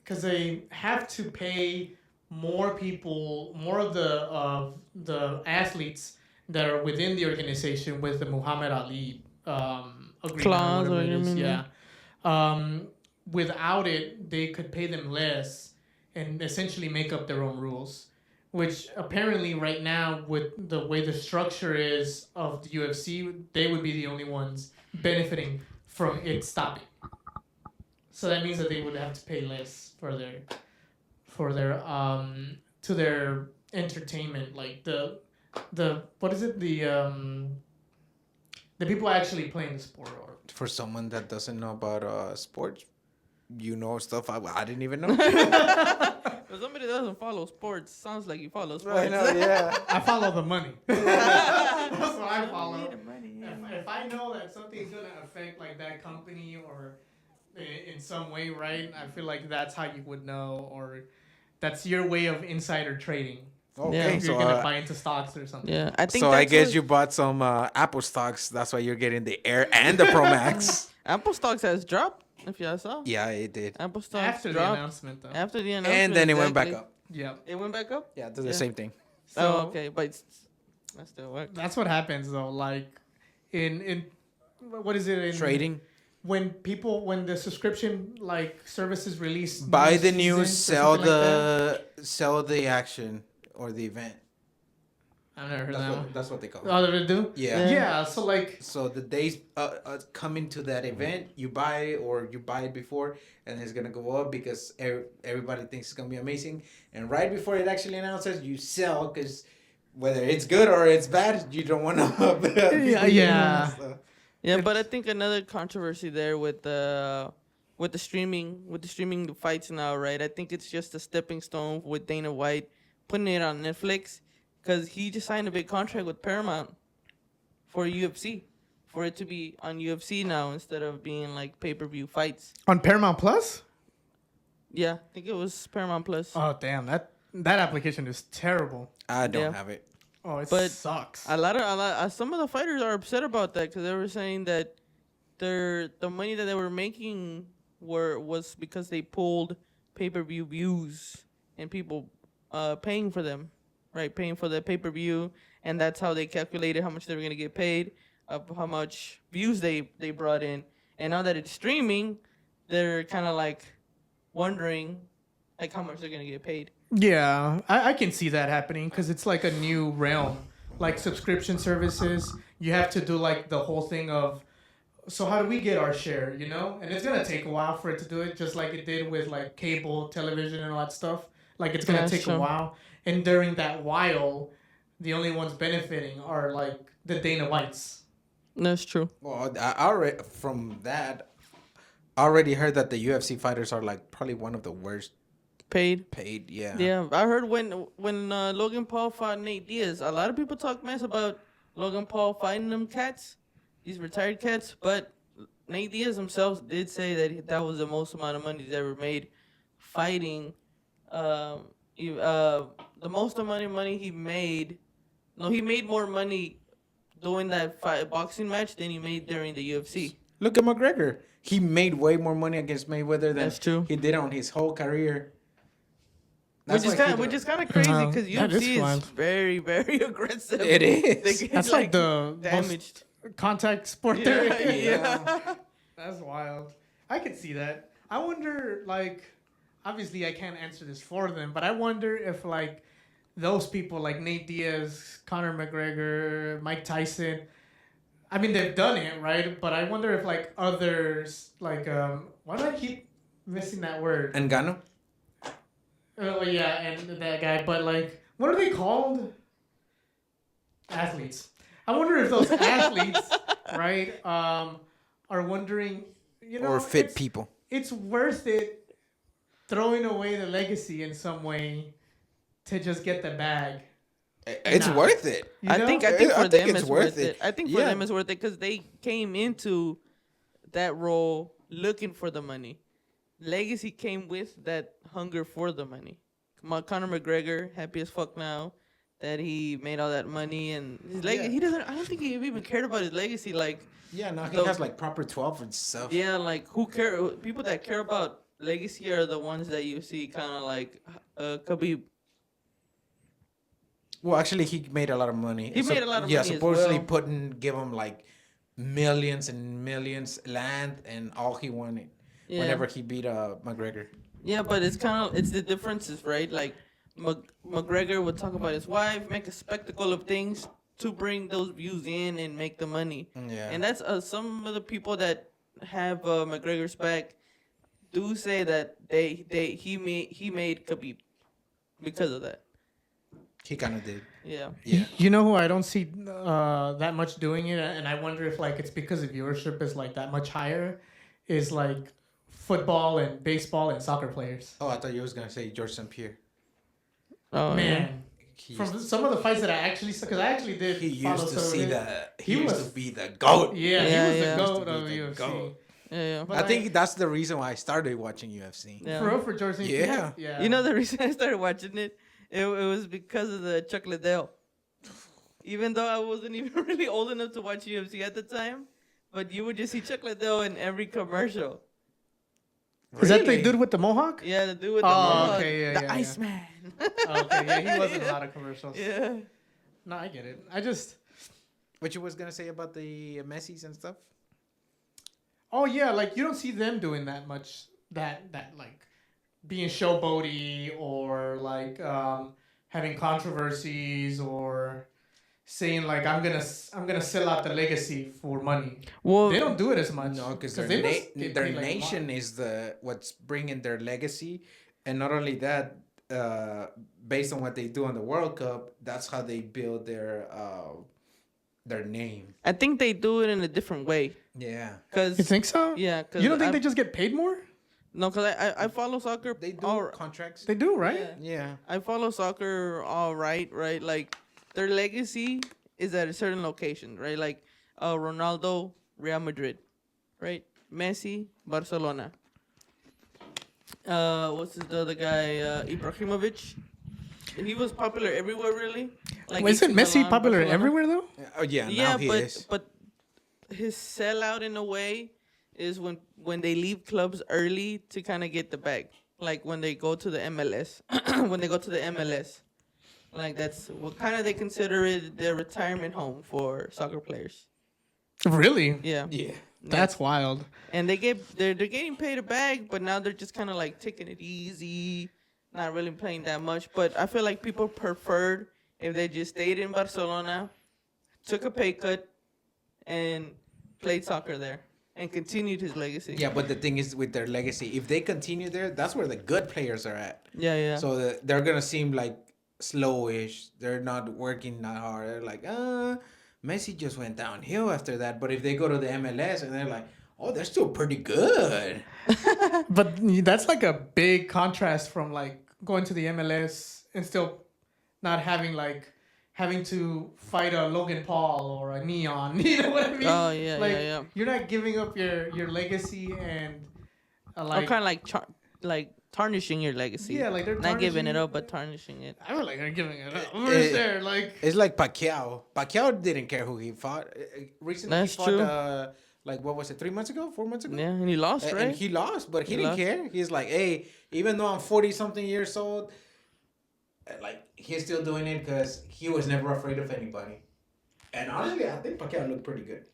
because they have to pay more people, more of the athletes that are within the organization with the Muhammad Ali agreement. Clause or or whatever it is. agreement, Yeah. Without it, they could pay them less and essentially make up their own rules. Which apparently right now, with the way the structure is of the UFC, they would be the only ones benefiting from it stopping. So that means that they would have to pay less for their to their entertainment, like the what is it, the people actually playing the sport. Or For someone that doesn't know about sports, you know stuff I didn't even know. For somebody that doesn't follow sports, sounds like you follow sports. I know, yeah. I follow the money. That's what I follow. Need the money, yeah. If I know that something's gonna affect like that company or in some way, right? I feel like that's how you would know, or that's your way of insider trading. Okay, If so you're gonna buy into stocks or something. Yeah, I think. so I that's guess what- you bought some Apple stocks. That's why you're getting the Air and the Pro Max. Apple stocks has dropped. If y'all saw. Yeah, it did. Apple stocks After the dropped announcement, though. after the announcement. And then it went back exactly. up. Yeah. It went back up. Yeah, do the Yeah. same thing. Oh, okay, but that still works. That's what happens though. Like in what is it in Trading. when the subscription like services release Buy new the news, seasons or sell something like sell the action or the event. that? I've never heard that one. That's what they call it. Oh, they do? Yeah. Yeah. So like So the days coming to that event, you buy it or you buy it before, and it's gonna go up because everybody thinks it's gonna be amazing. And right before it actually announces, you sell because whether it's good or it's bad, you don't want to. Yeah. Yeah, but I It's- think another controversy there with the streaming fights now, right? I think it's just a stepping stone with Dana White putting it on Netflix because he just signed a big contract with Paramount for UFC, for it to be on UFC now instead of being like pay-per-view fights. on Paramount Plus. Yeah, I think it was Paramount Plus. Oh damn, that application is terrible. I don't Yeah. have it. Oh, it But sucks. Some of the fighters are upset about that because they were saying that the money that they were making was because they pulled pay-per-view views and people paying for them, right? Paying for the pay-per-view, and that's how they calculated how much they were gonna get paid of how much views they brought in. And now that it's streaming, they're kind of like wondering like how much they're gonna get paid. Yeah, I can see that happening because it's like a new realm. Like subscription services, you have to do like the whole thing of, so how do we get our share, you know? And it's gonna take a while for it to do it, just like it did with like cable television and all that stuff. Like it's gonna Yeah, take a sure. while, and during that while, the only ones benefiting are like the Dana Whites. That's true. Well, I already from that, I already heard that the UFC fighters are like probably one of the worst Paid. paid. Yeah. Yeah, I heard when Logan Paul fought Nate Diaz, a lot of people talk mess about Logan Paul fighting them cats, these retired cats. But Nate Diaz himself did say that was the most amount of money he's ever made fighting. The most amount of money he made. No, he made more money doing that boxing match than he made during the UFC. Look at McGregor. He made way more money against Mayweather than That's true. he did on his whole career. Which is kind of crazy No, because that is UFC is wild. very very aggressive. It is. They get, That's like the damaged. most contact sport there. Yeah, yeah. That's wild. I could see that. I wonder, like, obviously I can't answer this for them, but I wonder if, like, those people, like Nate Diaz, Conor McGregor, Mike Tyson, I mean, they've done it, right? But I wonder if, like, others, like, why do I keep missing that word? Ngannou. Oh, yeah, and that guy, but, like, what are they called? Athletes. I wonder if those athletes, right, are wondering, you know, Or fit it's- people. It's worth it throwing away the legacy in some way to just get the bag. It's Nah. worth it. You I know? think I for think them it's it's worth worth it. it. I think for Yeah. them it's worth it because they came into that role looking for the money. Legacy came with that hunger for the money. Conor McGregor, happy as fuck now that he made all that money and his legacy. Yeah. He doesn't. I don't think he even cared about his legacy. Like, Yeah, now he So- has like proper 12 and stuff. yeah, like who care? People that care about legacy are the ones that you see kind of like Khabib. Well, actually, he made a lot of money. He made a lot of yeah, money as supposedly well. give him like millions and millions land and all he wanted Yeah. whenever he beat McGregor. Yeah, but it's the differences, right? Like McGregor would talk about his wife, make a spectacle of things to bring those views in and make the money. Yeah. And that's some of the people that have McGregor's back do say that he made Khabib because of that. He kind of did. Yeah. Yeah. You know who I don't see that much doing it, and I wonder if like it's because the viewership is like that much higher, is like football and baseball and soccer players. Oh, I thought you was gonna say George St. Pierre. Oh Man, He from used, some of the fights that I actually saw, because I actually did. he follow used to some of see it. that. He He used was- to be the goat. Yeah, Yeah, he was yeah. the goat Used to of be the UFC. goat. yeah. But I like, think that's the reason why I started watching UFC. Yeah. for real, for George St. Yeah. Pierre? Yeah. You know the reason I started watching it? It was because of the Chuck Liddell. Even though I wasn't even really old enough to watch UFC at the time, but you would just see Chuck Liddell in every commercial. Is that the Really? dude with the mohawk? Yeah, the dude with the Oh, mohawk, okay, yeah, the yeah, yeah. Iceman. Okay, yeah, he was in a lot of commercials. Yeah. No, I get it. I just, What you was gonna say about the Messis and stuff? oh yeah, like you don't see them doing that much. That like being showboaty or like having controversies or saying like I'm gonna sell out the legacy for money. Well, They don't do it as much. No, because they their, must get their paid, like, a lot. nation is what's bringing their legacy, and not only that, based on what they do on the World Cup, that's how they build their name. I think they do it in a different way. Yeah. Cause You think so? yeah, cause You don't think I, they just get paid more? no, cause I follow soccer. They do all, contracts. They do, right? yeah. Yeah. I follow soccer all right. Like their legacy is at a certain location, right? Like Ronaldo, Real Madrid, right? Messi, Barcelona. What's the other guy? Ibrahimovic. He was popular everywhere, really. Like Isn't AC Messi Milan, popular Barcelona. everywhere though? Oh yeah. Yeah, Now he is. but his sellout in a way is when they leave clubs early to kind of get the bag. Like when they go to the MLS, when they go to the MLS, like that's what kind of they consider it their retirement home for soccer players. Really? Yeah, Yeah. That's wild. and they're getting paid a bag, but now they're just kind of like taking it easy, not really playing that much. But I feel like people preferred if they just stayed in Barcelona, took a pay cut, and played soccer there and continued his legacy. Yeah, but the thing is with their legacy, if they continue there, that's where the good players are at. Yeah. So they're gonna seem like slowish. They're not working that hard. They're like, Messi just went downhill after that. But if they go to the MLS and they're like, oh, they're still pretty good. But that's like a big contrast from like going to the MLS and still not having to fight a Logan Paul or a Neon. You know what I mean? Oh, yeah, like, yeah. You're not giving up your legacy and Or kind of like tarnishing your legacy. Yeah, like they're not giving it tarnishing- up, but tarnishing it. I feel like they're giving it up. Where's there? Like It's like Pacquiao. Pacquiao didn't care who he fought. Recently, That's he fought, true. like, what was it, 3 months ago, 4 months ago? Yeah, and he lost, right? And he lost, but he He didn't lost. care. He's like, hey, even though I'm 40-something years old, like, he's still doing it because he was never afraid of anybody. And honestly, I think Pacquiao looked pretty good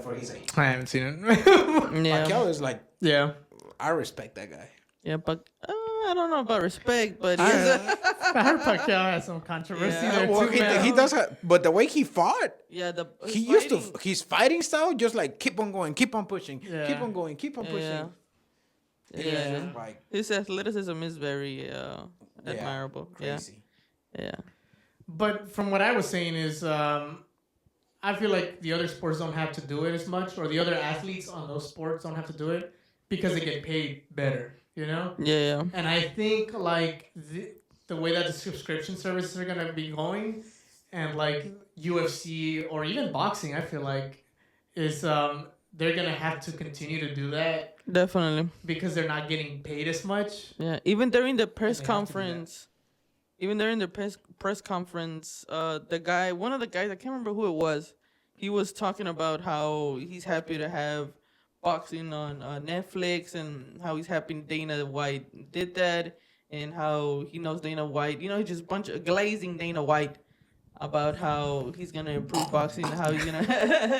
for his age. I haven't seen it. Yeah, Pacquiao is like, yeah. I respect that guy. yeah, but I don't know about respect, but I, he's I heard Pacquiao has some controversy Yeah, there Well, too, man. he does have, but the way he fought, yeah, his fighting style, just like keep on going, keep on pushing, Yeah. keep on going, keep on pushing. Yeah. It's Yeah. just like His athleticism is very admirable. crazy. Yeah. But from what I was saying is, I feel like the other sports don't have to do it as much, or the other athletes on those sports don't have to do it because they get paid better, you know? Yeah. And I think like the way that the subscription services are gonna be going, and like UFC or even boxing, I feel like is they're gonna have to continue to do that Definitely. because they're not getting paid as much. Yeah. Even during the press They have to do that. conference, one of the guys, I can't remember who it was, he was talking about how he's happy to have boxing on Netflix and how he's happy Dana White did that and how he knows Dana White. You know, he's just a bunch of glazing Dana White about how he's gonna improve boxing, and how he's gonna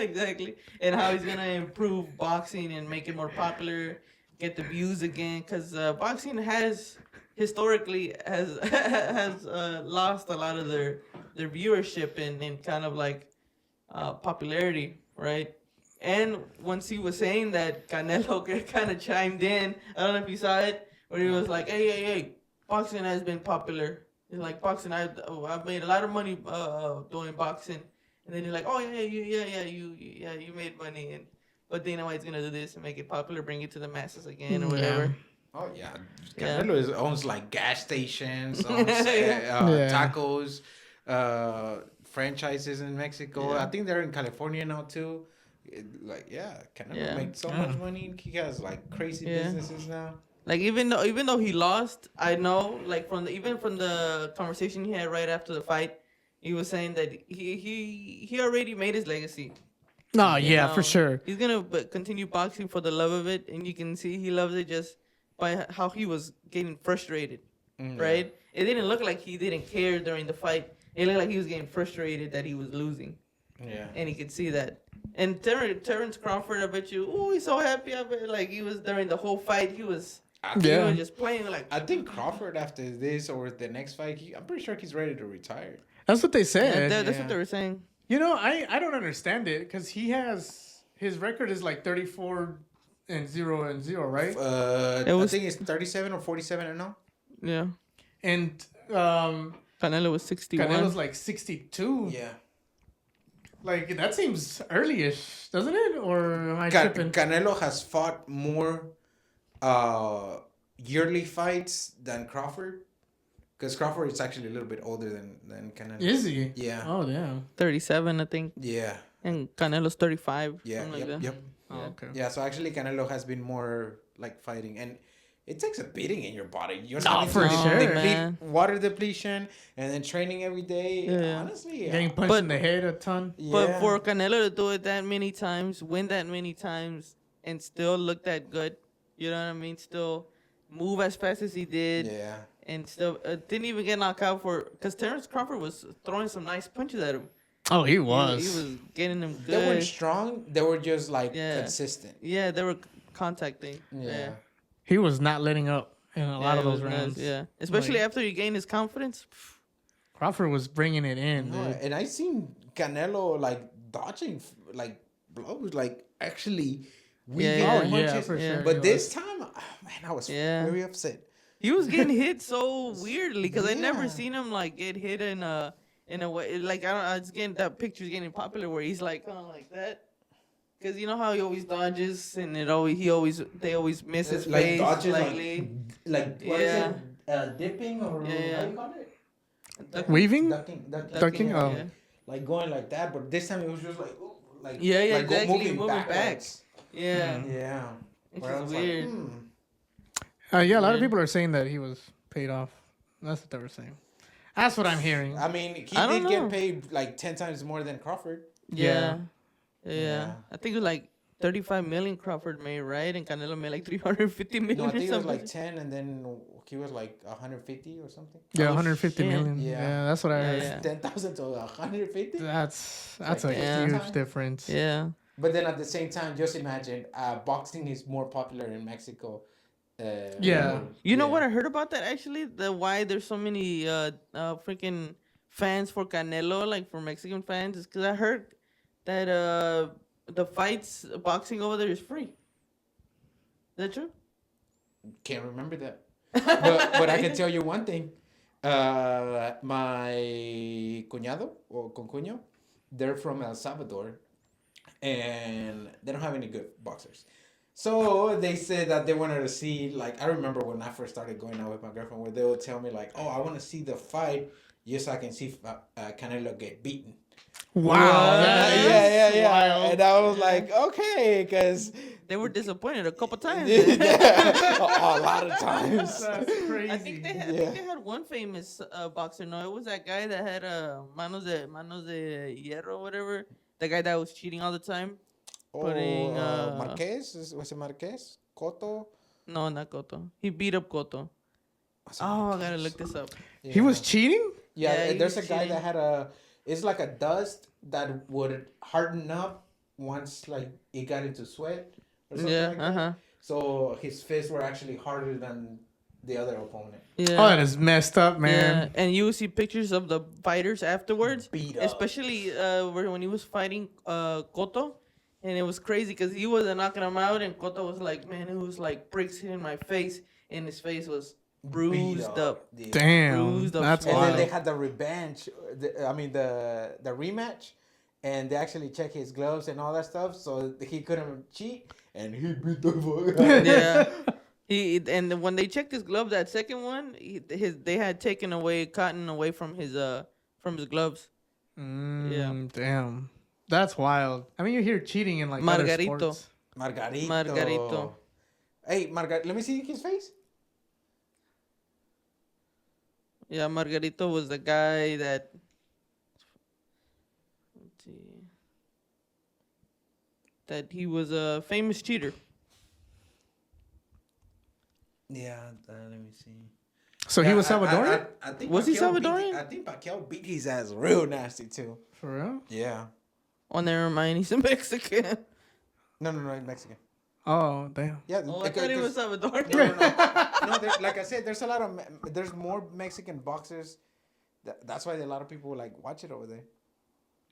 exactly, and how he's gonna improve boxing and make it more popular, get the views again, because boxing has historically has lost a lot of their viewership and kind of like popularity, right? And once he was saying that, Canelo kind of chimed in. I don't know if you saw it, where he was like, "Hey, boxing has been popular. It's like boxing. I've made a lot of money doing boxing." And then you're like, "Oh you made money." But Dana White's gonna do this and make it popular, bring it to the masses again or whatever. Oh yeah, Yeah. Canelo owns like gas stations, owns tacos, franchises in Mexico. Yeah. I think they're in California now too. Canelo Yeah. makes so much money. He has like crazy Yeah. businesses now. Like even though he lost, I know like from the conversation he had right after the fight, he was saying that he already made his legacy. No, You yeah, know, for sure. He's gonna continue boxing for the love of it, and you can see he loves it just by how he was getting frustrated, right? It didn't look like he didn't care during the fight. It looked like he was getting frustrated that he was losing, Yeah. and he could see that. And Terrence Crawford, I bet you, he's so happy. I bet like he was during the whole fight. He was just playing like. I think Crawford after this or the next fight, I'm pretty sure he's ready to retire. That's what they said. That's what they were saying. You know, I don't understand it because his record is like 34-0, right? I think it's 37 or 47 and now. Yeah. And Canelo was 61. Canelo's like 62. Yeah. Like that seems early-ish, doesn't it? Or am I tripping? Canelo has fought more uh, yearly fights than Crawford. Because Crawford is actually a little bit older than Canelo. Is he? Yeah. Oh damn. 37, I think, Yeah. and Canelo's 35. Yeah. something Yep. like that. Yep. Oh, Yeah. okay. Yeah. So actually, Canelo has been more like fighting, and it takes a beating in your body. You're No, having for to sure. deplete Man. water depletion, and then training every day. Yeah. Honestly, Getting punched But- in the head a ton. yeah. But for Canelo to do it that many times, win that many times, and still look that good, you know what I mean? Still move as fast as he did, yeah. and still didn't even get knocked out because Terrence Crawford was throwing some nice punches at him. Oh, he He was. was getting them They weren't good. strong. They were just like Yeah. consistent. Yeah, they were contacting. Yeah. He was not letting up in a lot of it those was nice, rounds. Yeah, especially Like- after he gained his confidence. Crawford was bringing it in, No, dude. and I seen Canelo like dodging like blows, like actually weaving Yeah. Oh, punches. yeah, for Yeah. sure. But he this was. time, man, I was Yeah. very upset. He was getting hit so weirdly because I never Yeah. seen him like get hit in a way like I don't. It's getting that picture's getting popular where he's like kind of like that. Cause you know how he always dodges and they always miss his Like face dodges, slightly. like what is it? dipping or Yeah. how you call it? Weaving? Ducking. Ducking? Yeah. Oh. Like going like that, but this time it was just like, ooh, like Yeah, like exactly, moving back. backwards. Yeah, Yeah. which Where I is was weird. Like, Yeah, a lot of Yeah. people are saying that he was paid off. That's what they were saying. That's what I'm hearing. I mean, he I don't did get know. paid like 10 times more than Crawford. Yeah. Yeah. Yeah. I think it was like 35 million Crawford made, right? And Canelo made like 350 million No, I or think it was something. like 10, and then he was like 150 or something. Yeah, Oh, 150 shit. million. Yeah. Yeah, that's what I Yeah, heard. yeah. 10,000 to 150. That's Like a Yeah. huge difference. Yeah. But then at the same time, just imagine boxing is more popular in Mexico. Yeah. You know what I heard about that actually? The why there's so many freaking fans for Canelo, like for Mexican fans, is because I heard that the fights boxing over there is free. Is that true? Can't remember that. But I can tell you one thing. My cuñado or concuño, they're from El Salvador, and they don't have any good boxers. So they said that they wanted to see, like, I remember when I first started going out with my girlfriend, where they would tell me, like, oh, I want to see the fight just so I can see Canelo get beaten. Wow. Yeah. Wild. And I was like, okay, because They were disappointed a couple times. a lot of times. That's crazy. I think they had one famous boxer. No, it was that guy that had manos de hierro, whatever. The guy that was cheating all the time. Putting, Marquez, was it Marquez? Cotto? No, not Cotto. He beat up Cotto. Oh, I gotta look this up. He was cheating? Yeah, Yeah, he there's a was guy cheating. that had it's like a dust that would harden up once like it got into sweat or something Yeah, like that. uh-huh. So his fists were actually harder than the other opponent. Yeah. Oh, that is messed up, man. Yeah, and you will see pictures of the fighters afterwards, Beat up. especially when he was fighting Cotto, and it was crazy because he wasn't knocking him out, and Cotto was like, man, it was like bricks hitting my face, and his face was bruised up. Yeah. Damn. Bruised up That's And wild. then they had the revenge, the rematch, and they actually checked his gloves and all that stuff, so he couldn't cheat, and he beat the fuck out. Yeah. And when they checked his glove, that second one, they had taken cotton away from his gloves. Yeah. Damn. That's wild. I mean, you hear cheating in like other Margarito. sports. Margarito. Hey, let me see his face. Yeah, Margarito was the guy that. Let's see. That he was a famous cheater. Yeah, let me see. So he was Salvadorian? I think Was he Pacquiao Salvadorian? I think Pacquiao beat his ass real nasty too. For real? Yeah. Oh, never mind. He's a Mexican. No, he's Mexican. Oh, damn. Yeah. Oh, I thought he was Salvadorian. No, like I said, there's a lot of there's more Mexican boxers. That's why a lot of people like watch it over there.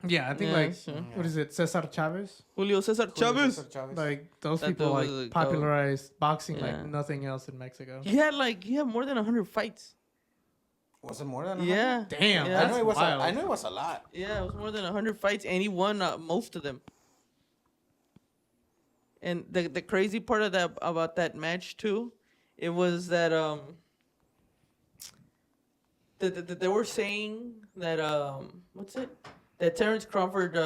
Yeah, I think Yeah, like, sure. what is it? Cesar Chavez? Julio Cesar Chavez. Chavez. Like, those That people dude like was a goat. popularized boxing Yeah. like nothing else in Mexico. He had more than 100 fights. Was it more than 100? Yeah. Damn, Yeah. I know it was. wild. I know it was a lot. Yeah, it was more than 100 fights, and he won most of them. And the crazy part of that about that match too, it was that they were saying that what's it? That Terrence Crawford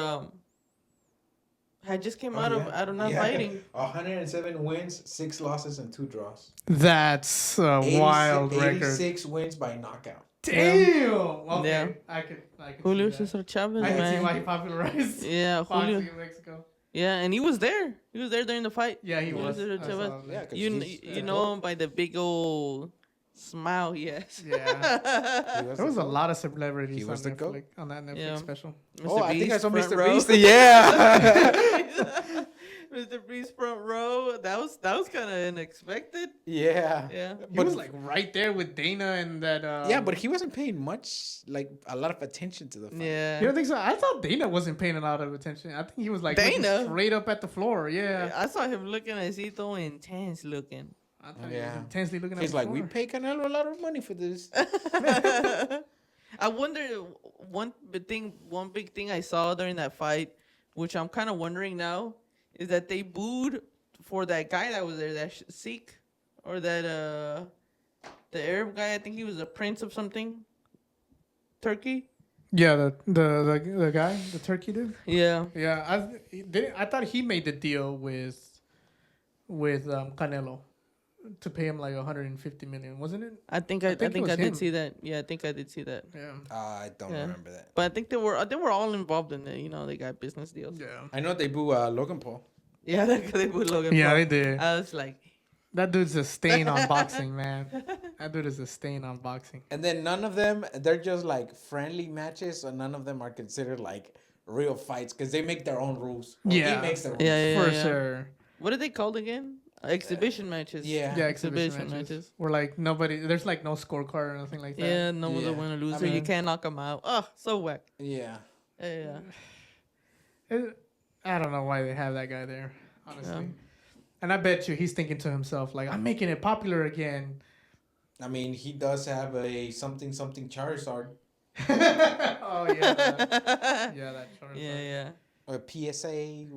had just came out of not fighting. 107 wins, 6 losses, and 2 draws. That's a wild record. 86 wins by knockout. Damn. Okay. Yeah. I could Julio see that. Cesar Chavez, I can see man. why he popularized Yeah, Julio. boxing in Mexico. Yeah, and he was there. He was there during the fight. Yeah, he Julio was. Cesar I saw Chavez. that. Yeah, 'cause You he's you the know GOAT. him by the big old smile he has. Yeah. He was There was the a GOAT. lot of celebrities He on was the GOAT. Netflix, on that Netflix Yeah. special. Oh, I think I saw front Mr. row. Beast. Yeah. Mr. Beast front row. That was kind of unexpected. Yeah. Yeah. He was like right there with Dana and that. Yeah, but he wasn't paying much, like a lot of attention to the fight. Yeah. You don't think so? I thought Dana wasn't paying a lot of attention. I think he was like looking Dana? straight up at the floor. Yeah. I saw him looking as he so intense looking. I thought he was Yeah. intensely looking at He's the like, floor. we pay Canelo a lot of money for this. I wonder one big thing I saw during that fight, which I'm kind of wondering now, is that they booed for that guy that was there, that Sikh, or that the Arab guy. I think he was a prince of something. Turkey. Yeah, the guy, the turkey dude. Yeah. Yeah, I thought he made the deal with Canelo to pay him like 150 million, wasn't it? I think I it was did him. see that. Yeah, I think I did see that. Yeah. I don't Yeah. remember that. But I think they were all involved in it. You know, they got business deals. Yeah. I know they boo Logan Paul. Yeah, they put Logan. Yeah, Paul. they did. I was like, That dude's a stain on boxing, man. That dude is a stain on boxing. And then none of them, they're just like friendly matches, so none of them are considered like real fights because they make their own rules. Or Yeah. He makes their rules. Yeah. For sure. what are they called again? Exhibition matches. Yeah. Yeah, exhibition matches. Where like nobody, there's like no scorecard or nothing like that. Yeah, no one's a Yeah. winner loser. I You mean- can't knock them out. Oh, so whack. Yeah. Yeah. I don't know why they have that guy there, honestly. And I bet you he's thinking to himself, like, I'm making it popular again. I mean, he does have a something Charizard. Oh, yeah. That Charizard. Yeah. A PSA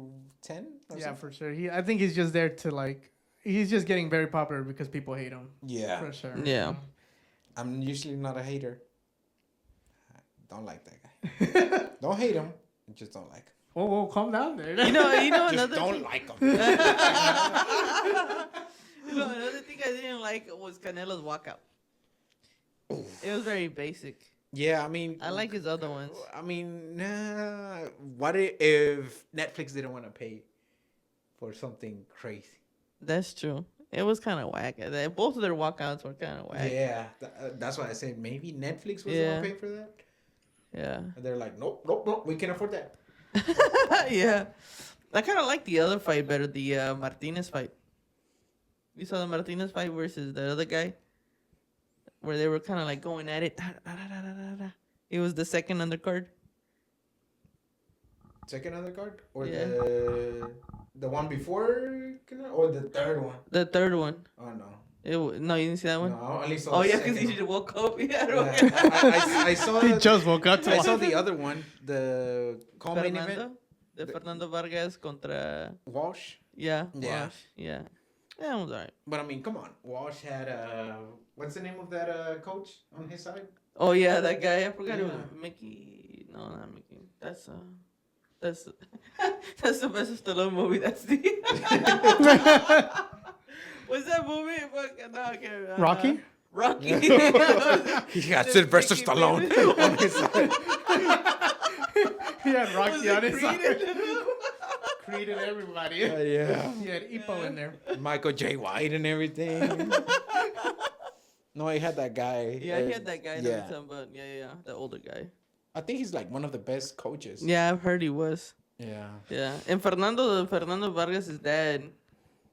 10? Yeah, for sure. I think he's just there to, like, he's just getting very popular because people hate him. Yeah. For sure. Yeah. I'm usually not a hater. I don't like that guy. Don't hate him. I just don't like him. Whoa, calm down there. You know Just another don't thing, like him. another thing I didn't like was Canelo's walkout. It was very basic. Yeah, I mean, I like his other ones. I mean, what if Netflix didn't want to pay for something crazy? That's true. It was kind of whack. Both of their walkouts were kind of whack. Yeah, that's why I said maybe Netflix was Yeah. going to pay for that. Yeah. And they're like, nope, we can't afford that. Yeah. I kind of like the other fight better, the Martinez fight. You saw the Martinez fight versus the other guy? Where they were kind of like going at it. It was the second undercard. Second undercard? Or Yeah. the one before? Or the third one? The third one. Oh, no. No, you didn't see that one? No, I only saw Oh, the yeah, second because you one. just woke up. Yeah, Yeah, I saw He just woke up to I saw watch. the other one, the co-main event. Fernando? The Fernando Vargas contra... Walsh. Yeah. Yeah. Walsh. Yeah. Yeah, it was alright. But I mean, come on. Walsh had what's the name of that coach on his side? Oh, yeah, that guy. I forgot it was Yeah. Mickey. No, not Mickey. That's that's the best Stallone movie. That's the... What's that movie? Fuck, no, I can't remember. Rocky? Rocky. He got The Sylvester Mickey Stallone movie. on his side. He had Rocky Was on it his side. Creed? Creed and everybody. Yeah. He had Ipo in there. Michael J. White and everything. No, he had that guy. Yeah, he had that guy. Yeah. Yeah, the older guy. I think he's like one of the best coaches. Yeah, I've heard he was. Yeah. Yeah, and Fernando Vargas' dad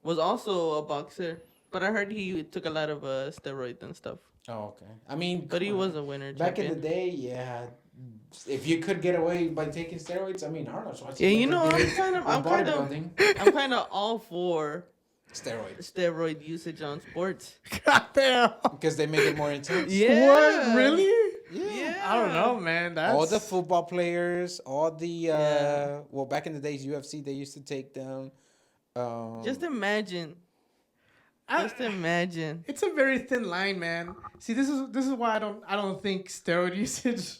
was also a boxer, but I heard he took a lot of steroids and stuff. Oh, okay. I mean, But he come on. was a winner. Back in champion. the day, yeah. If you could get away by taking steroids, I mean, Arnold Schwarzenegger. Yeah, you know, did I'm kind of bodybuilding. all for Steroids steroid usage on sports. God damn. because they make it more intense. Yeah. What? Really? Yeah. I don't know, man. That's All the football players, all the Yeah. well, back in the days, UFC, they used to take them. Just imagine. I- Just imagine. It's a very thin line, man. See, this is why I don't think steroid usage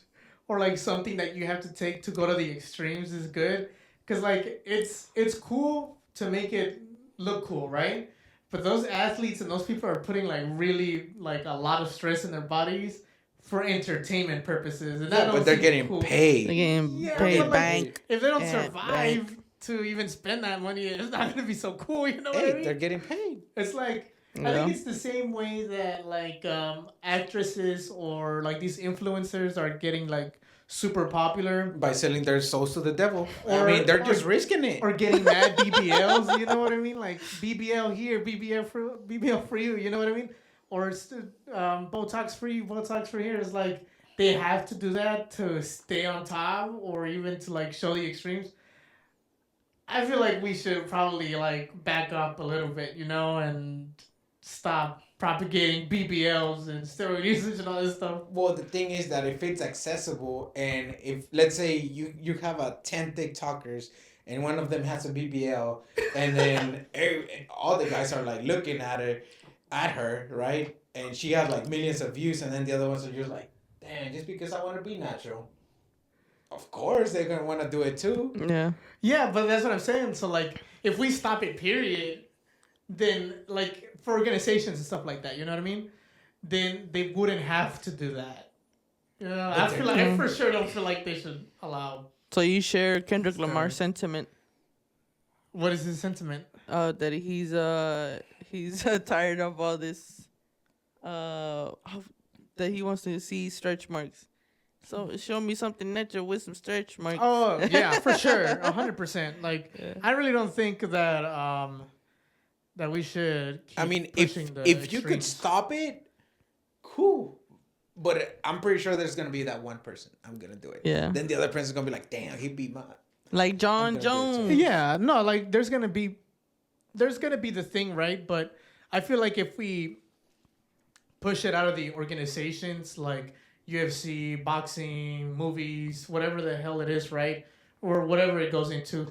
or like something that you have to take to go to the extremes is good, because like it's cool to make it look cool, right? But those athletes and those people are putting like really like a lot of stress in their bodies for entertainment purposes, and that Yeah, don't but they're seem getting cool. They're paid. getting Yeah, paid but, like, bank. If they don't and survive bank. to even spend that money, it's not gonna be so cool. You know what I Hey, mean? they're getting paid. It's like I Yeah. think it's the same way that like actresses or like these influencers are getting like super popular By selling their souls to the devil. I Or- mean, they're or- just risking it. or getting mad BBLs. You know what I mean? Like BBL here, BBL for you. You know what I mean? Or it's Botox for here. It's like they have to do that to stay on top or even to like show the extremes. I feel like we should probably like back up a little bit, you know, and stop propagating BBLs and steroid usage and all this stuff. Well, the thing is that if it's accessible, and if let's say you have 10 TikTokers and one of them has a BBL, and then all the guys are like looking at her, right? And she has like millions of views, and then the other ones are just like, damn, just because I want to be natural. Of course, they're gonna want to do it too. Yeah. Yeah, but that's what I'm saying. So like, if we stop it, period, then like for organizations and stuff like that, you know what I mean? Then they wouldn't have to do that. You know, I feel like I for sure don't feel like they should allow. So you share Kendrick Sorry. Lamar's sentiment What is his sentiment? that he's tired of all this that he wants to see stretch marks. So show me something natural with some stretch marks. Oh yeah, for sure, 100%. Like Yeah. I really don't think that that we should. Keep I mean, if pushing the you could extremes. stop it, cool. But I'm pretty sure there's gonna be that one person. I'm gonna do it. Yeah. Then the other person's gonna be like, damn, he beat my. Like John I'm gonna do it too. Jones. Yeah, no, like there's gonna be the thing, right? But I feel like if we push it out of the organizations like UFC, boxing, movies, whatever the hell it is, right? Or whatever it goes into,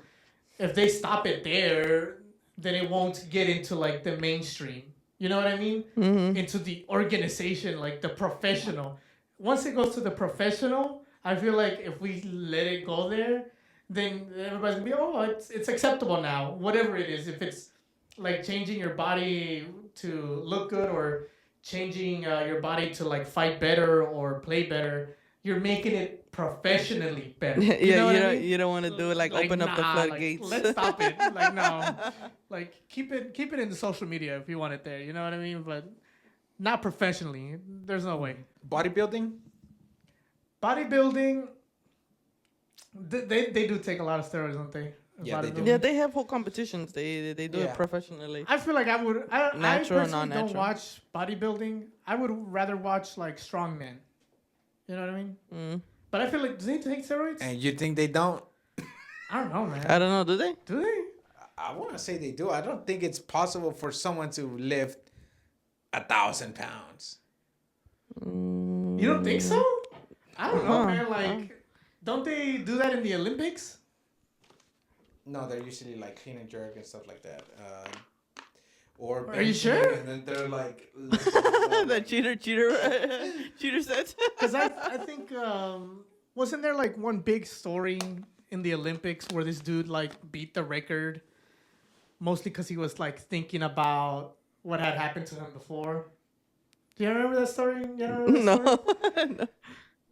if they stop it there, then it won't get into like the mainstream. You know what I mean? Mm-hmm. Into the organization, like the professional. Once it goes to the professional, I feel like if we let it go there, then everybody's gonna be, oh, it's acceptable now. Whatever it is, if it's like changing your body to look good or changing your body to like fight better or play better, you're making it professionally better. Yeah, You know what I mean? you don't want to do it like open up the nah, like, floodgates. let's stop it. Like no, like keep it in the social media if you want it there. You know what I mean? But not professionally. There's no way. Bodybuilding. Bodybuilding. They do take a lot of steroids, don't they? Yeah, they do. Bodybuilding. Yeah, they have whole competitions. They do Yeah. it professionally. I feel like I would. I Natural, personally don't non-natural. watch bodybuilding. I would rather watch like strongmen. You know what I mean? Mm. But I feel like do they take steroids? And you think they don't? I don't know, man. I don't know. Do they? Do they? I want to say they do. I don't think it's possible for someone to lift 1,000 pounds. You don't think so? I don't know, Huh. man. Like, don't they do that in the Olympics? No, they're usually like clean and jerk and stuff like that. Or Are you benching, sure? And then they're like The cheater sets. Because I think wasn't there like one big story in the Olympics where this dude like beat the record, mostly because he was like thinking about what had happened to him before. Do you remember that story? You don't remember that story? No.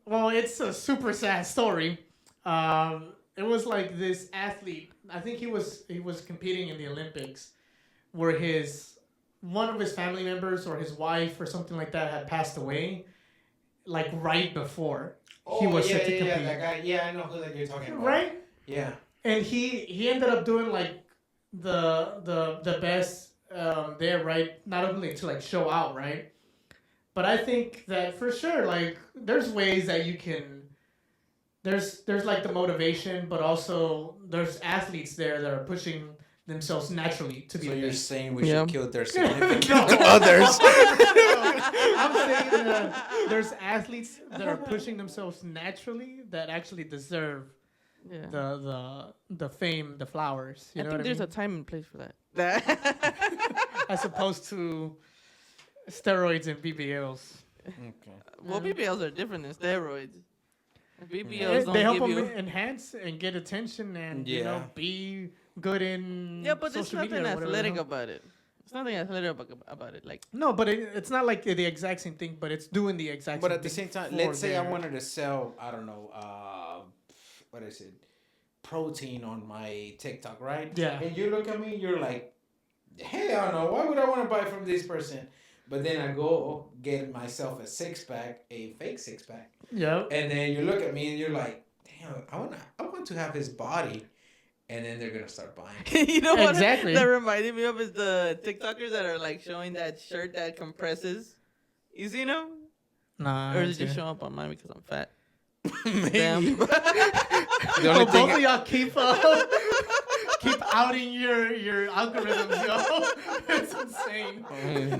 Well, it's a super sad story. It was like this athlete. I think he was competing in the Olympics, where one of his family members or his wife or something like that had passed away, like right before he was set to compete. that guy. Yeah, I know who that you're talking about. Right? Yeah. And he ended up doing like the best there, right? Not only to like show out, right? But I think that for sure, like there's ways that you can. There's like the motivation, but also there's athletes there that are pushing themselves naturally to be So the you're best. saying we Yeah. should kill their significant others? I'm saying that there's athletes that are pushing themselves naturally that actually deserve Yeah. the fame, the flowers. You I know think what there's I a mean? time and place for that. As opposed to steroids and BBLs. Okay. Well, BBLs are different than steroids. BBLs They don't help give them you. enhance and get attention and you know Yeah. be good in Yeah, but there's social media nothing or whatever, athletic you know? about it. There's nothing athletic about it. Like, No, but it's not like the exact same thing, but it's doing the exact But same at the thing same time, for let's say I their- wanted to sell, I don't know, what is it? Protein on my TikTok, right? Yeah. And you look at me, you're like, hell no, why would I want to buy from this person? But then I go get myself a six pack, a fake six pack. Yeah. And then you look at me and you're like, damn, I want to have his body. And then they're gonna start buying. you know what? Exactly. That reminded me of is the TikTokers that are like showing that shirt that compresses. You seen them? Nah. Or I is it just see. showing up on mine because I'm fat? Maybe. Damn. The Oh, only both of thing, y'all keep outing your algorithms, yo. It's insane.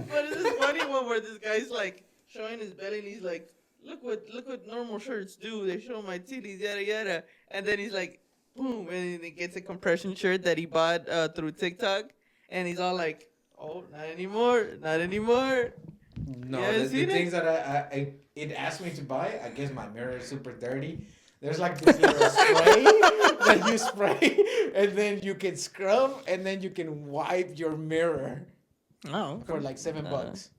But it's just funny one where this guy's like showing his belly and he's like, look what normal shirts do. They show my titties, yada yada. And then he's like, boom, and he gets a compression shirt that he bought through TikTok, and he's all like, oh, not anymore, not anymore. no, Yeah, the seen it? things that it asked me to buy, I guess my mirror is super dirty. There's like this little spray that you spray, and then you can scrub, and then you can wipe your mirror Oh. for like $7.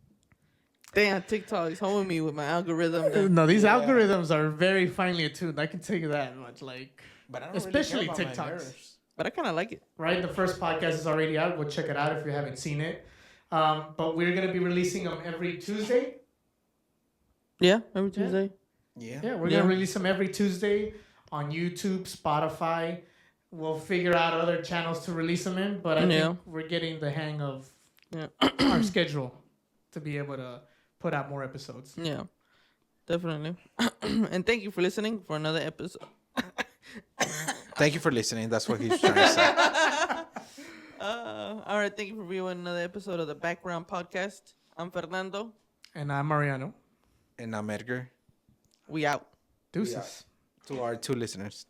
Damn, TikTok is holding me with my algorithm. No, these Yeah. algorithms are very finely attuned. I can tell you that much. Like, But I don't especially really care about my TikToks. mirrors. But I kind of like it. right? The first podcast is already out. Go check it out if you haven't seen it. But we're gonna be releasing them every Tuesday. Yeah, every Tuesday. Yeah. Yeah, we're Yeah. gonna release them every Tuesday on YouTube, Spotify. We'll figure out other channels to release them in, but I Yeah. think we're getting the hang of Yeah. our schedule to be able to put out more episodes. Yeah, definitely. And thank you for listening for another episode. Thank you for listening. That's what he's trying to say. All right, thank you for viewing another episode of the Background Podcast. I'm Fernando. And I'm Mariano. And I'm Edgar. We out. Deuces. To our two listeners.